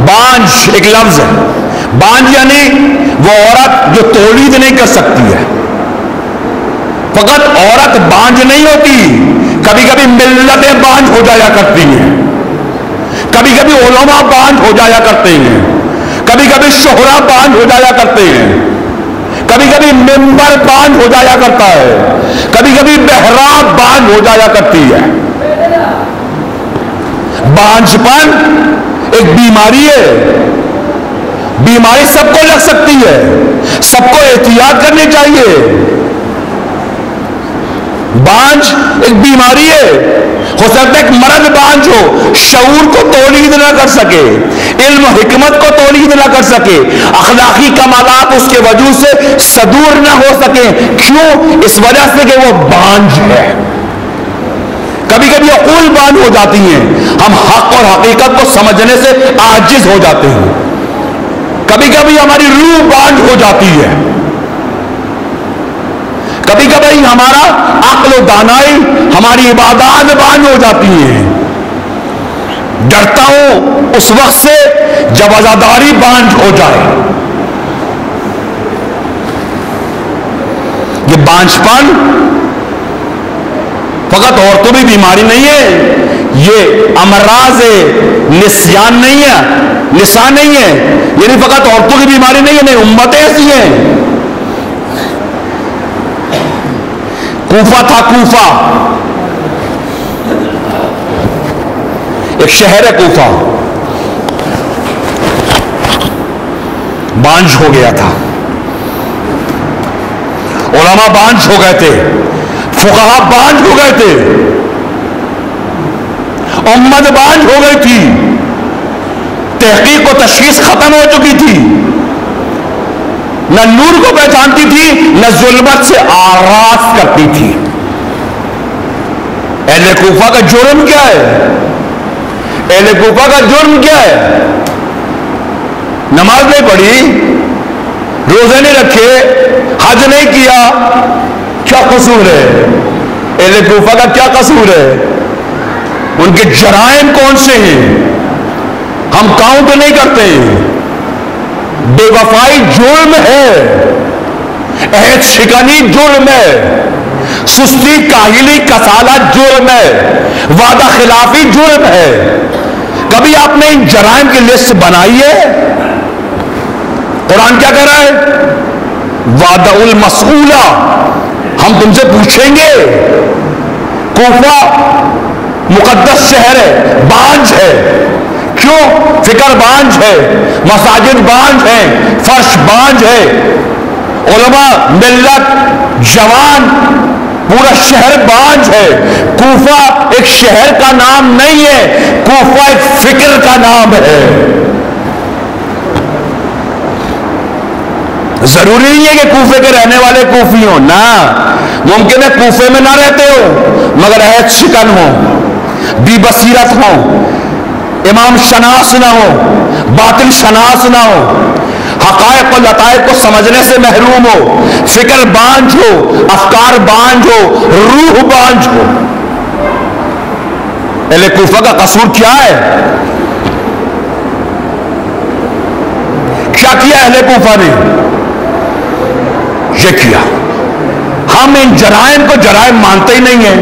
بانج ایک لفظ ہے. بانج یعنی وہ عورت جو تولید نہیں کر سکتی ہے. فقط عورت بانج نہیں ہوتی، کبھی کبھی ملتیں بانج ہو جایا کرتی ہیں، کبھی کبھی علماء بانج ہو جایا کرتے ہیں، کبھی کبھی شہرا بانج ہو جایا کرتے ہیں، کبھی کبھی ممبر بانج ہو جایا کرتا ہے، کبھی کبھی محراب بانج ہو جایا کرتی ہے. بانج پن ایک بیماری ہے. بیماری سب کو لگ سکتی ہے، سب کو احتیاط کرنی چاہیے. بانجھ ایک بیماری ہے، ہو سکتا ہے ایک مرض بانجھ ہو، شعور کو تولید نہ کر سکے، علم و حکمت کو تولید نہ کر سکے، اخلاقی کمالات اس کے وجود سے صدور نہ ہو سکے. کیوں؟ اس وجہ سے کہ وہ بانجھ ہے. کبھی کبھی عقول بانجھ ہو جاتی ہیں، ہم حق اور حقیقت کو سمجھنے سے عاجز ہو جاتے ہیں. کبھی کبھی ہماری روح بانجھ ہو جاتی ہے، کبھی کبھی ہمارا عقل و دانائی، ہماری عبادات بانجھ ہو جاتی ہیں. ڈرتا ہوں اس وقت سے جب عزاداری بانجھ ہو جائے. یہ بانجھ پن فقط عورتوں کی بیماری نہیں ہے، یہ امراض نسیان نہیں ہے، نسان نہیں ہے. یعنی فقط عورتوں کی بیماری نہیں ہے، نہیں، امتیں ایسی ہیں. کوفہ تھا، کوفہ ایک شہر ہے، کوفہ بانجھ ہو گیا تھا. علماء بانجھ ہو گئے تھے، فقہاء بانجھ ہو گئے تھے، امت بانجھ ہو گئی تھی، تحقیق و تشخیص ختم ہو چکی تھی، نہ نور کو پہچانتی تھی، نہ ظلمت سے آراز کرتی تھی. اہل کوفہ کا جرم کیا ہے؟ اہل کوفہ کا جرم کیا ہے؟ نماز نہیں پڑھی، روزے نہیں رکھے، حج نہیں کیا، کیا قصور ہے؟ اہل کوفہ کا کیا قصور ہے؟ ان کے جرائم کون سے ہیں؟ ہم کاؤنٹ نہیں کرتے ہیں. بے وفائی جرم ہے، عہد شکنی جرم ہے، سستی کاہلی کسالت جرم ہے، وعدہ خلافی جرم ہے. کبھی آپ نے ان جرائم کی لسٹ بنائی ہے؟ قرآن کیا کہہ رہا ہے؟ وعدہ المسئولہ، ہم تم سے پوچھیں گے. کوفہ مقدس شہر ہے، بانجھ ہے. کیوں؟ فکر بانجھ ہے، مساجد بانجھ ہے، فرش بانجھ ہے، علماء، ملت، جوان، پورا شہر بانجھ ہے. کوفہ ایک شہر کا نام نہیں ہے، کوفہ ایک فکر کا نام ہے. ضروری نہیں ہے کہ کوفے کے رہنے والے کوفی ہوں، نہ، ممکن ہے کوفے میں نہ رہتے ہو مگر عہد شکن ہو، بی بصیرت ہو، امام شناس نہ ہو، باطل شناس نہ ہو، حقائق و لطائف کو سمجھنے سے محروم ہو، فکر بانجھ ہو، افکار بانجھ ہو، روح بانجھ ہو. اہل کوفہ کا قصور کیا ہے؟ کیا کیا اہل کوفہ نے؟ یہ کیا. ہم ان جرائم کو جرائم مانتے ہی نہیں ہیں.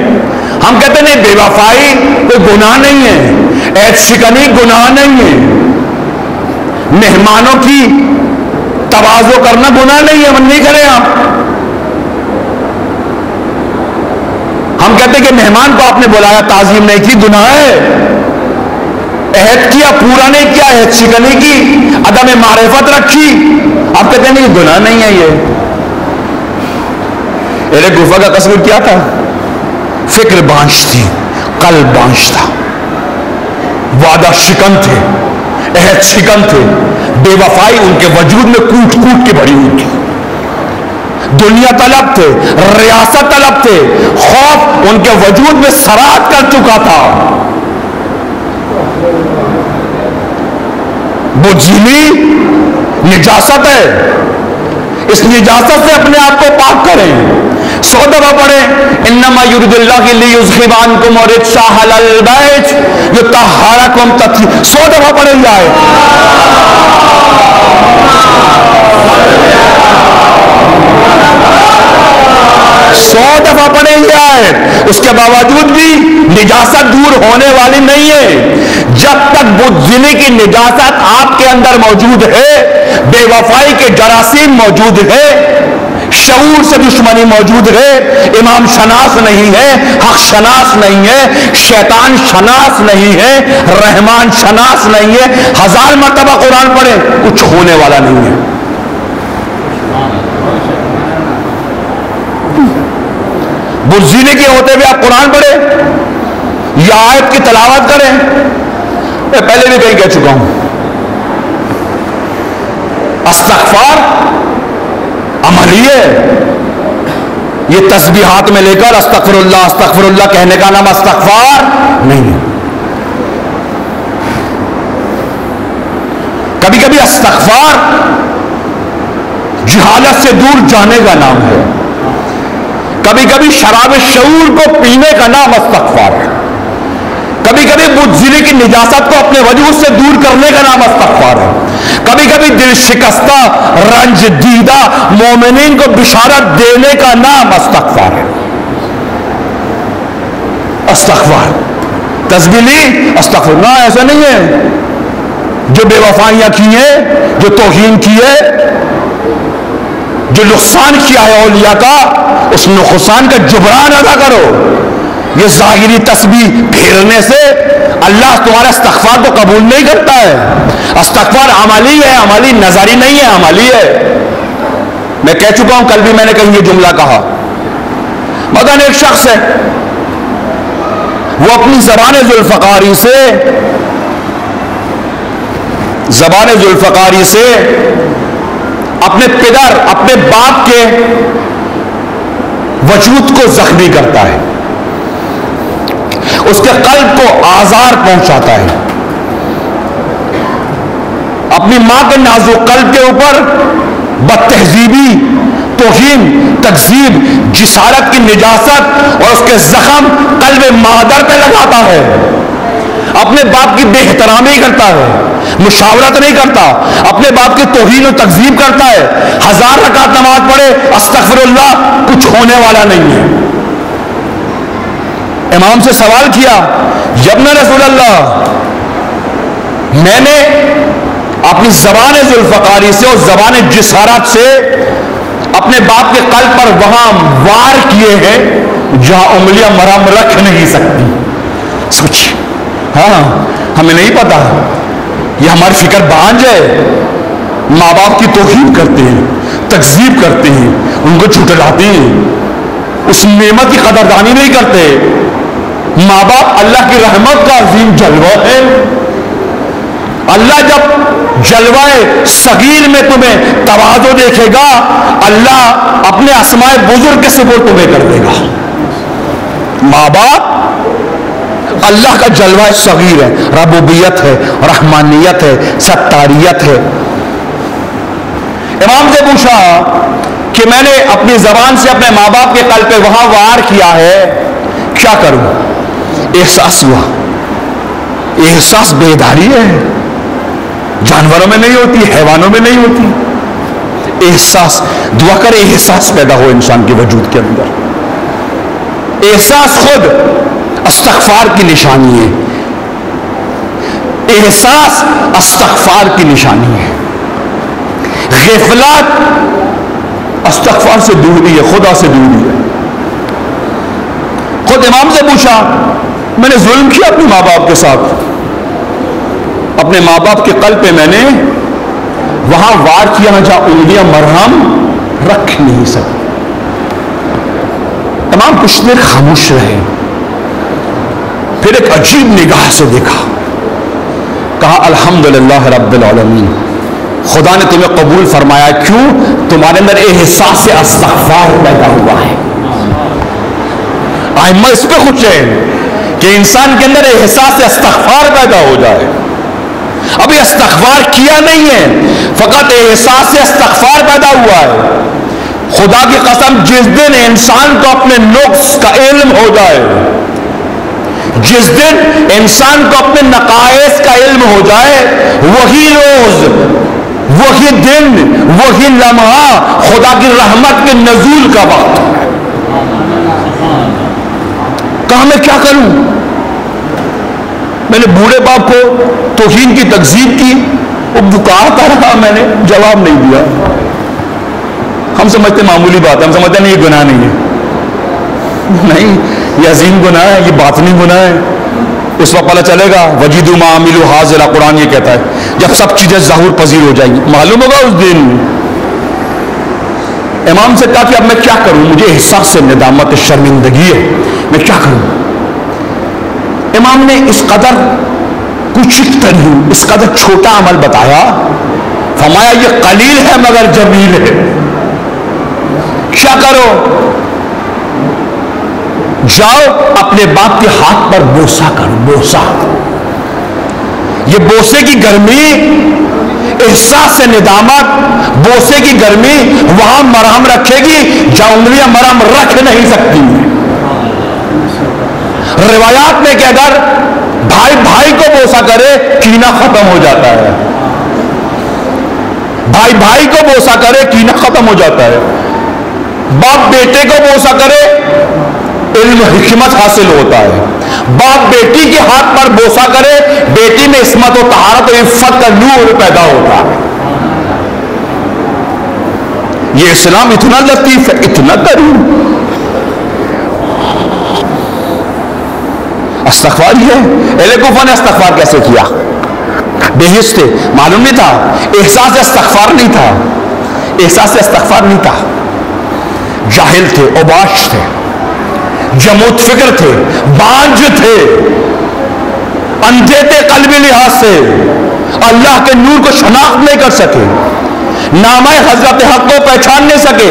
ہم کہتے نہیں، بے وفائی کوئی گناہ نہیں ہے، عہد شکنی گناہ نہیں ہے، مہمانوں کی تواضع کرنا گناہ نہیں ہے، ہم نہیں کریں. ہم کہتے کہ مہمان کو آپ نے بلایا، تعظیم نہیں کی، گناہ ہے. عہد کیا، پورا نہیں کیا، عہد شکنی کی، عدم معرفت رکھی، آپ کہتے ہیں نہیں، گناہ نہیں ہے. یہ اہل کوفہ کا قصور کیا تھا؟ فکر بانجھ تھی، قلب بانجھ تھا، وعدہ شکن تھے، عہد شکن تھے، بے وفائی ان کے وجود میں کوٹ کوٹ کے بھری ہوئی تھی. دنیا طلب تھے، ریاست طلب تھے، خوف ان کے وجود میں سرات کر چکا تھا. بزدلی نجاست ہے، اس نجاست سے اپنے آپ کو پاک کریں. 100 دفعہ پڑھیں، انما یرید اللہ لیذھب عنکم الرجس اہل البیت یطہرکم تطہیرا. 100 دفعہ پڑھیں جائے. 100 دفعہ پڑھیں گے آیت، اس کے باوجود بھی نجاست دور ہونے والی نہیں ہے. جب تک بزدلی کی نجاست آپ کے اندر موجود ہے، بے وفائی کے جراثیم موجود ہے، شعور سے دشمنی موجود ہے، امام شناس نہیں ہے، حق شناس نہیں ہے، شیطان شناس نہیں ہے، رحمان شناس نہیں ہے، 1000 مرتبہ قرآن پڑھے، کچھ ہونے والا نہیں ہے. بزدلی کے ہوتے ہوئے آپ قرآن پڑھیں یا آیت کی تلاوت کریں. میں پہلے بھی کہیں کہہ چکا ہوں، استغفار عملی ہے. یہ تسبیحات میں لے کر استغفر اللہ کہنے کا نام استغفار نہیں ہے. کبھی کبھی استغفار جہالت سے دور جانے کا نام ہے. کبھی کبھی شراب شعور کو پینے کا نام استغفار ہے. کبھی کبھی بزدلی کی نجاست کو اپنے وجود سے دور کرنے کا نام استغفار ہے. کبھی کبھی دل شکستہ رنج دیدہ مومنین کو بشارت دینے کا نام استغفار ہے. استغفار تسبیح استغفر نہ ایسا نہیں ہے. جو بے وفائیاں کی ہیں، جو توہین کی ہے، جو نقصان کیا ہے اولیاء کا، اس نقصان کا جبران ادا کرو. یہ ظاہری تسبیح پھیرنے سے اللہ تمہارا استغفار تو قبول نہیں کرتا ہے. استغفار عملی ہے، عملی نظری نہیں ہے، عملی ہے. میں کہہ چکا ہوں، کل بھی میں نے کہیں یہ جملہ کہا. مثلا ایک شخص ہے، وہ اپنی زبان ذوالفقاری سے اپنے پدر اپنے باپ کے وجود کو زخمی کرتا ہے، اس کے قلب کو آزار پہنچاتا ہے. اپنی ماں کے نازک قلب کے اوپر بد تہذیبی، توہین، تکذیب، جسارت کی نجاست اور اس کے زخم قلب مادر پہ لگاتا ہے. اپنے باپ کی بے احترامی کرتا ہے، مشاورت نہیں کرتا، اپنے باپ کی توہین و تکذیب کرتا ہے. 1000 رکعت نماز پڑھے، استغفر اللہ، کچھ ہونے والا نہیں ہے. امام سے سوال کیا، ابن رسول اللہ، میں نے اپنی زبان ذوالفقاری سے اور زبان جسارت سے اپنے باپ کے قلب پر وہاں وار کیے ہیں جہاں انگلیاں مرہم رکھ نہیں سکتی. سوچ، ہاں ہمیں نہیں پتا، یہ ہماری فکر بانج ہے. ماں باپ کی توہین کرتے ہیں، تکذیب کرتے ہیں، ان کو جھٹلاتے ہیں، اس نعمت کی قدردانی نہیں کرتے. ماں باپ اللہ کی رحمت کا عظیم جلوہ ہے. اللہ جب جلوہ صغیر میں تمہیں تواضع دیکھے گا، اللہ اپنے اسماء بزرگ کے سپرد تمہیں کر دے گا. ماں باپ اللہ کا جلوہ صغیر ہے، ربوبیت ہے، رحمانیت ہے، ستاریت ہے. امام سے پوچھا کہ میں نے اپنی زبان سے اپنے ماں باپ کے قلب پہ وہاں وار کیا ہے، کیا کروں؟ احساس ہوا. احساس بیداری ہے، جانوروں میں نہیں ہوتی، حیوانوں میں نہیں ہوتی. احساس، دعا کرے احساس پیدا ہو انسان کے وجود کے اندر. احساس خود استغفار کی نشانی ہے. احساس استغفار کی نشانی ہے. غفلت استغفار سے دوری ہے، خدا سے دوری ہے. خود امام سے پوچھا، میں نے ظلم کیا اپنے ماں باپ کے ساتھ، اپنے ماں باپ کے قلب پہ میں نے وہاں وار کیا جہاں انگلیاں مرہم رکھ نہیں سکتی. امام کچھ دیر خاموش رہے، پھر ایک عجیب نگاہ سے دیکھا، کہا الحمدللہ رب العالمین، خدا نے تمہیں قبول فرمایا. کیوں؟ تمہارے اندر احساس سے استغفار پیدا ہوا ہے. ائمہ اس پہ خوش ہے کہ انسان کے اندر احساس سے استغفار پیدا ہو جائے. ابھی استغفار کیا نہیں ہے، فقط احساس سے استغفار پیدا ہوا ہے. خدا کی قسم، جس دن انسان کو اپنے نقص کا علم ہو جائے، جس دن انسان کو اپنے نقائص کا علم ہو جائے، وہی روز، وہی دن، وہی لمحہ خدا کی رحمت کے نزول کا وقت. کہا میں کیا کروں؟ میں نے بوڑھے باپ کو توہین کی تکذیب کی، وہ پکارتا رہا، میں نے جواب نہیں دیا. ہم سمجھتے معمولی بات ہے، ہم سمجھتے نہیں یہ گناہ نہیں ہے. نہیں، یہ عظیم گناہ ہے، یہ باطنی گناہ ہے. اس وقت پتہ چلے گا وجیدوا ما عملوا حاضرا، قرآن یہ کہتا ہے، جب سب چیزیں ظہور پذیر ہو جائیں گی. معلوم ہوگا اس دن. امام سے کہا کہ اب میں کیا کروں، مجھے احساس ندامت شرمندگی ہے، میں کیا کروں؟ امام نے اس قدر کچھ ترین، اس قدر چھوٹا عمل بتایا، فرمایا یہ قلیل ہے مگر جمیل ہے. کیا کرو؟ جاؤ اپنے باپ کے ہاتھ پر بوسہ کرو. بوسہ، یہ بوسے کی گرمی، احساس ندامت، بوسے کی گرمی وہاں مرہم رکھے گی جہاں انگلیاں مرہم رکھ نہیں سکتی. روایات میں کہ اگر بھائی بھائی کو بوسہ کرے کینہ ختم ہو جاتا ہے، بھائی بھائی کو بوسہ کرے کینہ ختم ہو جاتا ہے، باپ بیٹے کو بوسہ کرے علم حکمت حاصل ہوتا ہے، باپ بیٹی کے ہاتھ پر بوسہ کرے بیٹی میں عصمت و طہارت و عفت کا نور پیدا ہوتا ہے. یہ اسلام اتنا لطیف ہے، اتنا کریم. استغفار یہ ہے. اہل کوفہ نے استغفار کیسے کیا؟ بے حس تھے، معلوم نہیں تھا، احساس استغفار نہیں تھا، احساس استغفار نہیں تھا. جاہل تھے، اوباش تھے، جمود فکر تھے، بانج تھے، اندھے تھے قلبی لحاظ سے، اللہ کے نور کو شناخت نہیں کر سکے، نامہ حضرت حق کو پہچان نہیں سکے،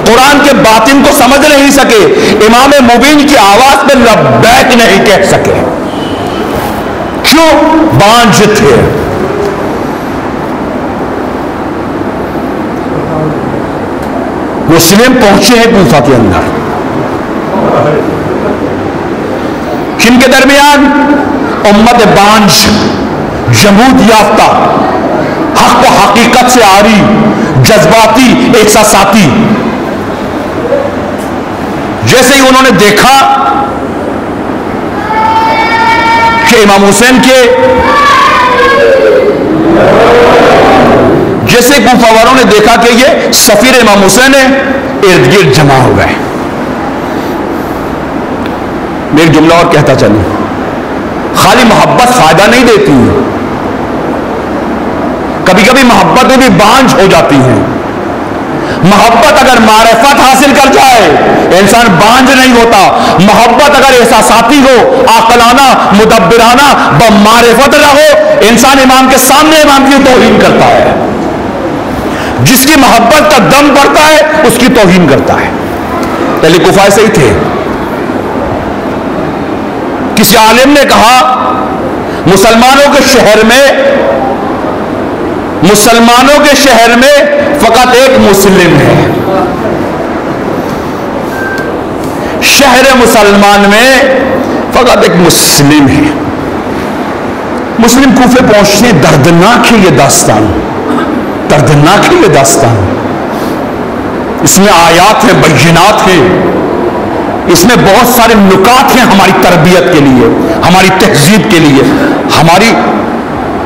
قرآن کے باطن کو سمجھ نہیں سکے، امام مبین کی آواز پہ لبیک نہیں کہہ سکے. کیوں؟ بانج تھے. مسلم پہنچے ہیں کوفہ کے اندر، کن کے درمیان؟ امت بانج، جمود یافتہ، حق و حقیقت سے عاری، جذباتی، احساساتی. جیسے ہی انہوں نے دیکھا کہ امام حسین کے، جیسے کوفہ والوں نے دیکھا کہ یہ سفیر امام حسین ہے، ارد گرد جمع ہو گئے. میں ایک جملہ اور کہتا چلوں، خالی محبت فائدہ نہیں دیتی، کبھی کبھی محبت میں بھی بانج ہو جاتی ہیں. محبت اگر معرفت حاصل کر جائے انسان بانج نہیں ہوتا. محبت اگر احساساتی ہو، عاقلانہ، مدبرانہ، بمعرفت رہو، انسان امام کے سامنے امام کی توہین کرتا ہے. جس کی محبت کا دم پڑتا ہے اس کی توہین کرتا ہے. پہلے کوفہ سے ہی تھے. کسی عالم نے کہا مسلمانوں کے شہر میں فقط ایک مسلم ہے. شہر مسلمان میں فقط ایک مسلم ہے. مسلم کوفے پہنچنے، دردناک ہے یہ داستان، دردناک ہے یہ داستان. اس میں آیات ہیں، بینات ہیں، اس میں بہت سارے نکات ہیں ہماری تربیت کے لیے، ہماری تہذیب کے لیے، ہماری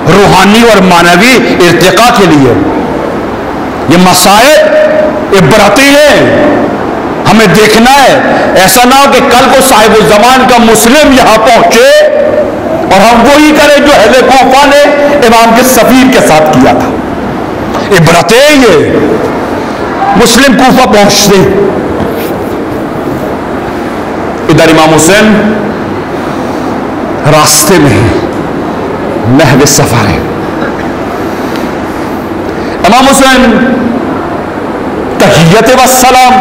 روحانی اور معنوی ارتقاء کے لیے. یہ مسائل عبرتی ہیں، ہمیں دیکھنا ہے. ایسا نہ ہو کہ کل کو صاحب الزمان کا مسلم یہاں پہنچے اور ہم وہی کریں جو اہل کوفہ نے امام کے سفیر کے ساتھ کیا تھا. عبرتیں یہ. مسلم کوفہ پہنچتے، ادھر امام حسین راستے میں ہیں، محو سفر ہے. امام حسین تحیت و السلام،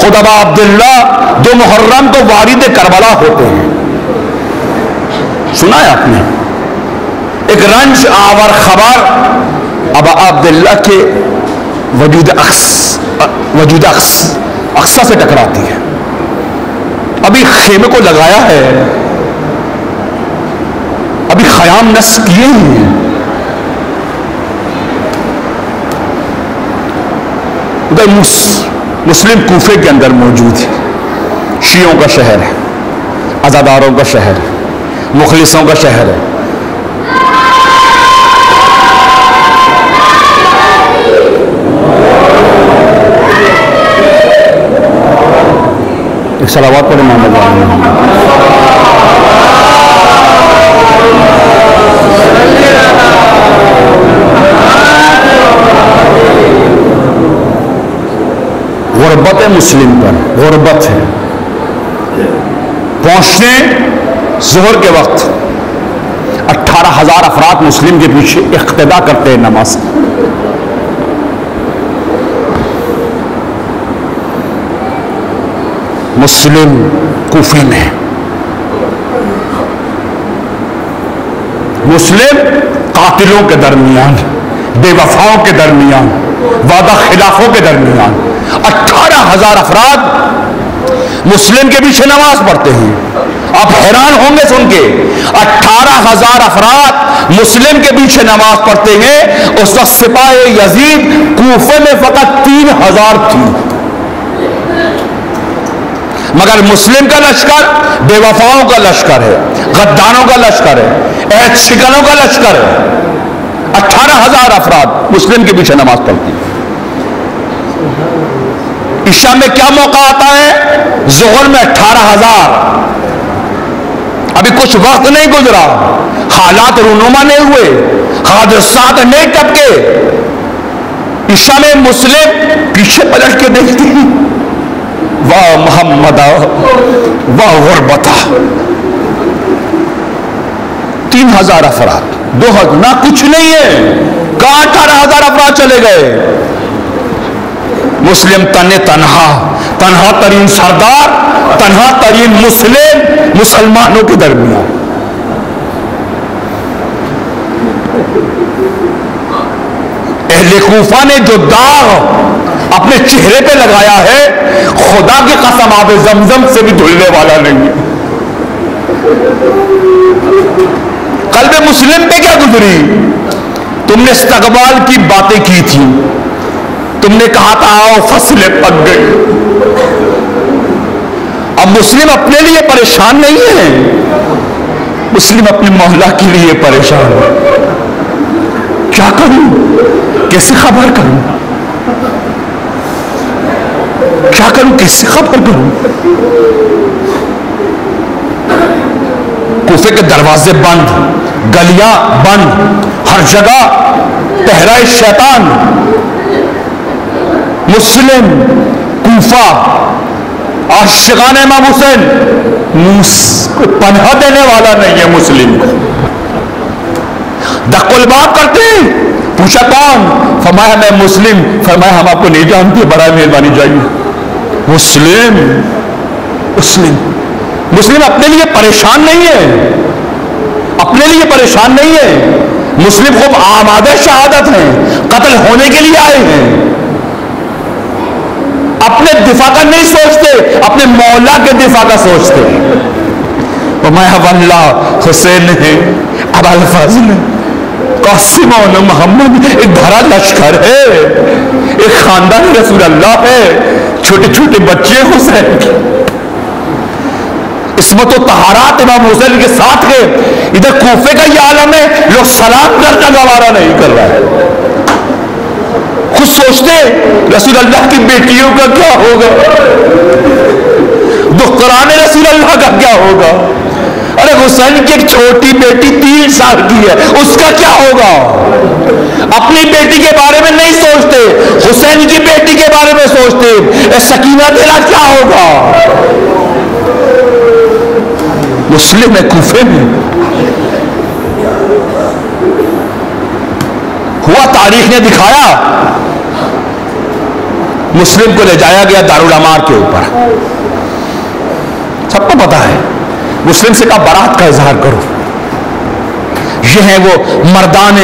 خود ابا عبداللہ 2 محرم کو وارد کربلا ہوتے ہیں. سنا ہے آپ نے؟ ایک رنج آور خبر ابا عبداللہ کے وجود اقصی سے ٹکراتی ہے. ابھی خیمے کو لگایا ہے، ابھی خیام نصب کیے ہیں. ادھر مسلم کوفے کے اندر موجود ہے. شیعوں کا شہر ہے، عزاداروں کا شہر ہے، مخلصوں کا شہر ہے. ایک صلوات پڑھیں محمد علیہ. مسلم پر غربت ہے. پہنچنے ظہر کے وقت 18,000 افراد مسلم کے پیچھے اقتدا کرتے ہیں نماز. مسلم کوفے میں، مسلم قاتلوں کے درمیان، بے وفاؤں کے درمیان، وعدہ خلافوں کے درمیان 18,000 افراد مسلم کے پیچھے نماز پڑھتے ہیں. آپ حیران ہوں گے سن کے، 18,000 افراد مسلم کے پیچھے نماز پڑھتے ہیں. اس وقت سپاہ یزید کوفے میں فقط 3,000 تھی، مگر مسلم کا لشکر بے وفاؤں کا لشکر ہے، غداروں کا لشکر ہے، عہد شکنوں کا لشکر ہے. 18,000 افراد مسلم کے پیچھے نماز پڑھتی ہیں. عشاء میں کیا موقع آتا ہے؟ ظہر میں 18,000. ابھی کچھ وقت نہیں گزرا، حالات رونما نہیں ہوئے، حادثات نہیں ٹپکے. عشاء میں مسلم پیچھے پلٹ کے دیکھتے ہیں، واہ محمد واہ غربتا. 3,000 افراد، 2,000 نہ کچھ نہیں ہے. کہاں 18,000 افراد چلے گئے؟ مسلم تنہا ترین سردار، تنہا ترین مسلمانوں کے درمیان. اہل کوفہ نے جو داغ اپنے چہرے پہ لگایا ہے، خدا کی قسم آب زمزم سے بھی دھلنے والا نہیں ہے. قلب مسلم پہ کیا گزری؟ تم نے استقبال کی باتیں کی تھی، تم نے کہا تھا آؤ فصلیں پک گئی. اب مسلم اپنے لیے پریشان نہیں ہے، مسلم اپنے مولا کے لیے پریشان ہے. کیا کروں؟ کیسے خبر کروں؟ کیا کروں؟ کیسے خبر کروں؟ کوفے کے دروازے بند، گلیاں بند، ہر جگہ پہرہ شیطان. مسلم کوفہ عاشقان امام حسین کو پناہ دینے والا نہیں ہے. مسلم کو دق الباب کرتے ہیں. پوچھا کون؟ فرمایا میں مسلم. فرمایا ہم آپ کو نہیں جانتے، برائے مہربانی جائیے. مسلم اپنے لیے پریشان نہیں ہے، اپنے لیے پریشان نہیں ہے. مسلم خوب آمادہ شہادت ہیں، قتل ہونے کے لیے آئے ہیں. اپنے دفاع کا نہیں سوچتے، اپنے مولا کے دفاع کا سوچتے. فرمایا واللہ حسین ہے، ابا الفضل ہے، قاسم و محمد، ایک بھرا لشکر ہے، ایک خاندان رسول اللہ ہے، چھوٹے چھوٹے بچے حسین کے، عصمت و طہارات امام حسین کے ساتھ ہے. ادھر کوفے کا یہ عالم ہے، لوگ سلام کرنا گوارا نہیں کر رہا ہے. خود سوچتے رسول اللہ کی بیٹیوں کا کیا ہوگا، دختران رسول اللہ کا کیا ہوگا. ارے حسین کی ایک چھوٹی بیٹی 3 سال کی ہے، اس کا کیا ہوگا. اپنی بیٹی کے بارے میں نہیں سوچتے، حسین کی بیٹی کے بارے میں سوچتے. اے سکینہ تیرا کیا ہوگا. مسلم ہے کوفے میں. ہوا تاریخ نے دکھایا، مسلم کو لے جایا گیا دارالعمار کے اوپر. سب کو پتا ہے، مسلم سے کہا برات کا اظہار کرو. یہ ہیں وہ مردان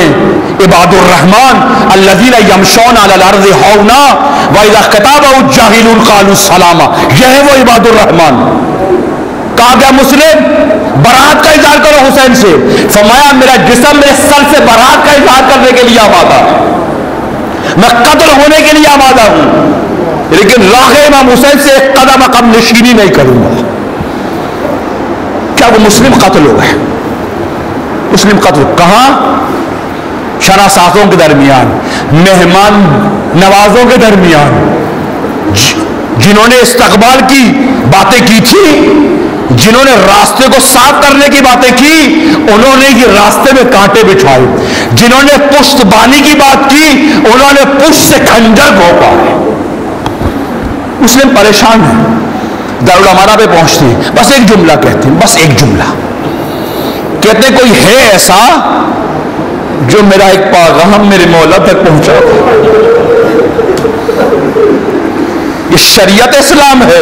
عباد الرحمن الذین یمشون علی الارض ہونا واذا خطابهم الجاہلون قالوا سلاما. یہ ہیں وہ عباد الرحمن. کہا گیا مسلم برات کا اظہار کرو حسین سے. فرمایا میرا جسم میرے سر سے برات کا اظہار کرنے کے لیے آمادہ ہے، میں قتل ہونے کے لیے آمادہ ہوں، لیکن راہ امام حسین سے ایک قدم قدم نشینی نہیں کروں گا. کیا وہ مسلم قتل ہو گئے؟ مسلم قتل کہاں؟ شرح سازوں کے درمیان، مہمان نوازوں کے درمیان، جنہوں نے استقبال کی باتیں کی تھی، جنہوں نے راستے کو صاف کرنے کی باتیں کی، انہوں نے یہ راستے میں کانٹے بچھائے. جنہوں نے پشت بانی کی بات کی، انہوں نے پشت سے کھنجر گھونپا. مسلم پریشان ہیں، دارالعمارہ پہ پہنچتے ہیں، بس ایک جملہ کہتے ہیں، بس ایک جملہ کہتے ہیں، کوئی ہے ایسا جو میرا ایک پیغام میرے مولا تک پہنچا دے۔ یہ شریعت اسلام ہے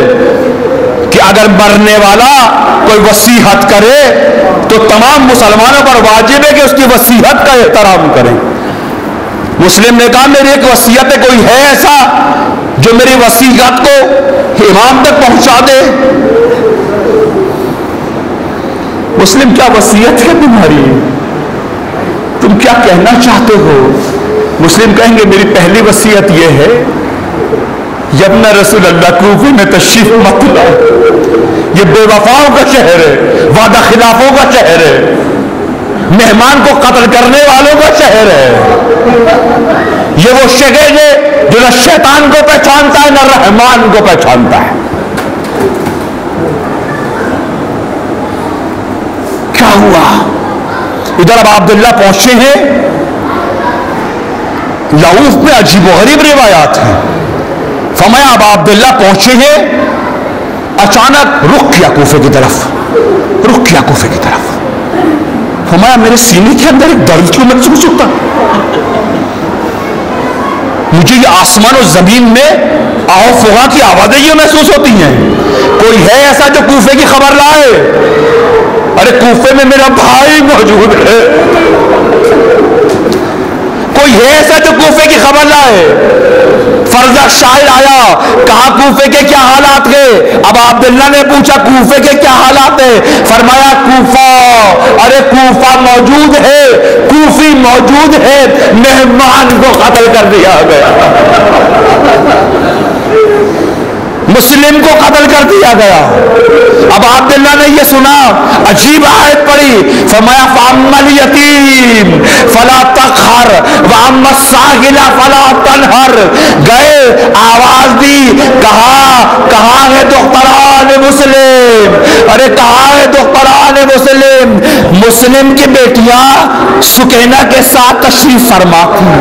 کہ اگر مرنے والا کوئی وصیحت کرے تو تمام مسلمانوں پر واجب ہے کہ اس کی وصیحت کا احترام کریں۔ مسلم نے کہا میری ایک وصیت ہے، کوئی ہے ایسا جو میری وصیحت کو امام تک پہنچا دے؟ مسلم کیا وصیت ہے تمہاری؟ تم کیا کہنا چاہتے ہو؟ مسلم کہیں گے میری پہلی وصیت یہ ہے، ابن رسول اللہ کوفے میں تشریف مت لاؤ، یہ بے وفاؤں کا شہر ہے، وعدہ خلافوں کا شہر ہے، مہمان کو قتل کرنے والوں کا شہر ہے، یہ وہ شہر ہے جو نہ شیطان کو پہچانتا ہے نہ رحمان کو پہچانتا ہے۔ کیا ہوا؟ ادھر اب عبداللہ پہنچے ہیں، لعوف میں عجیب و غریب روایات ہیں۔ فرمایا اب عبداللہ پہنچے ہیں، اچانک رخ کیا کوفے کی طرف، رخ کیا کوفے کی طرف۔ فرمایا میرے سینے کے اندر ایک درد کیوں محسوس ہوتا؟ مجھے یہ آسمان و زمین میں آہو فغاں کی آوازیں یہ محسوس ہوتی ہیں، کوئی ہے ایسا جو کوفے کی خبر لائے؟ ارے کوفے میں میرا بھائی موجود ہے، کوئی ہے ایسا جو کوفے کی خبر لائے؟ فرزہ شاعر آیا، کہا کوفے کے کیا حالات ہیں؟ اب عبداللہ نے پوچھا کوفے کے کیا حالات ہیں؟ فرمایا کوفہ، ارے کوفہ موجود ہے، کوفی موجود ہے، مہمان کو قتل کر دیا گیا، مسلم کو قتل کر دیا گیا۔ اب عبداللہ نے یہ سنا، عجیب آیت پڑھی، فرمایا فَأَمَّا الْيَتِيمَ فَلَا تَقْهَرْ وَأَمَّا السَّائِلَ فَلَا تَنْهَرْ۔ گئے آواز دی، کہاں ہے دختران مسلم؟ ارے کہاں ہے دختران مسلم؟ مسلم کی بیٹیاں سکینہ کے ساتھ تشریف فرما تھیں۔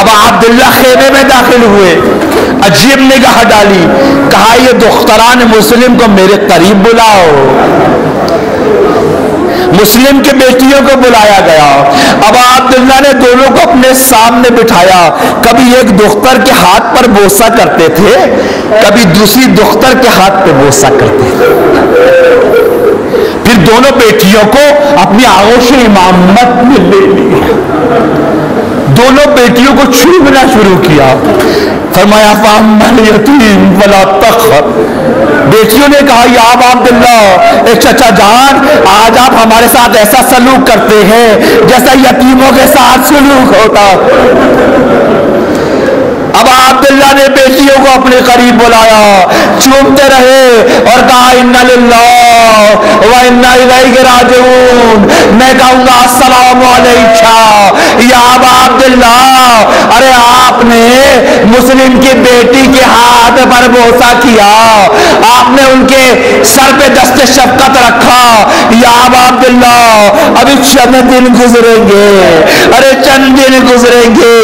اب عبداللہ خیمے میں داخل ہوئے، عجیب نگاہ ڈالی، کہا یہ دختران مسلم کو میرے قریب بلاؤ۔ مسلم کی بیٹیوں کو بلایا گیا۔ اب عبداللہ نے دونوں کو اپنے سامنے بٹھایا، کبھی ایک دختر کے ہاتھ پر بوسہ کرتے تھے، کبھی دوسری دختر کے ہاتھ پہ بوسہ کرتے تھے، پھر دونوں بیٹیوں کو اپنی آغوش امامت میں لے لیا، دونوں بیٹیوں کو چومنا شروع کیا۔ فرمایا فَأَمَّا الْيَتِيمَ فَلَا تَقْهَرْ۔ بیٹیوں نے کہا یا ابا عبداللہ، اے چچا جان، آج آپ ہمارے ساتھ ایسا سلوک کرتے ہیں جیسا یتیموں کے ساتھ سلوک ہوتا۔ اب عبداللہ نے بیٹیوں کو اپنے قریب بلایا، چومتے رہے اور کہا اِنَّا لِلَّهِ وَإِنَّا إِلَيْهِ رَاجِعُونَ۔ میں کہوں گا السلام علیکم یا ابا عبداللہ، ارے آپ نے مسلم کی بیٹی کے ہاتھ پر بوسہ کیا، آپ نے ان کے سر پہ دست شفقت رکھا، یا ابا عبداللہ ابھی چند دن گزریں گے، ارے چند دن گزریں گے،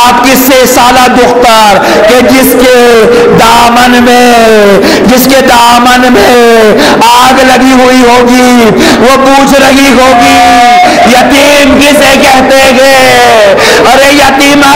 آپ کی 6 سالہ دختر کہ جس کے دامن میں آگ لگی ہوئی ہوگی، وہ پوچھ رہی ہوگی یتیم کسے کہتے گے؟ ارے یتیمہ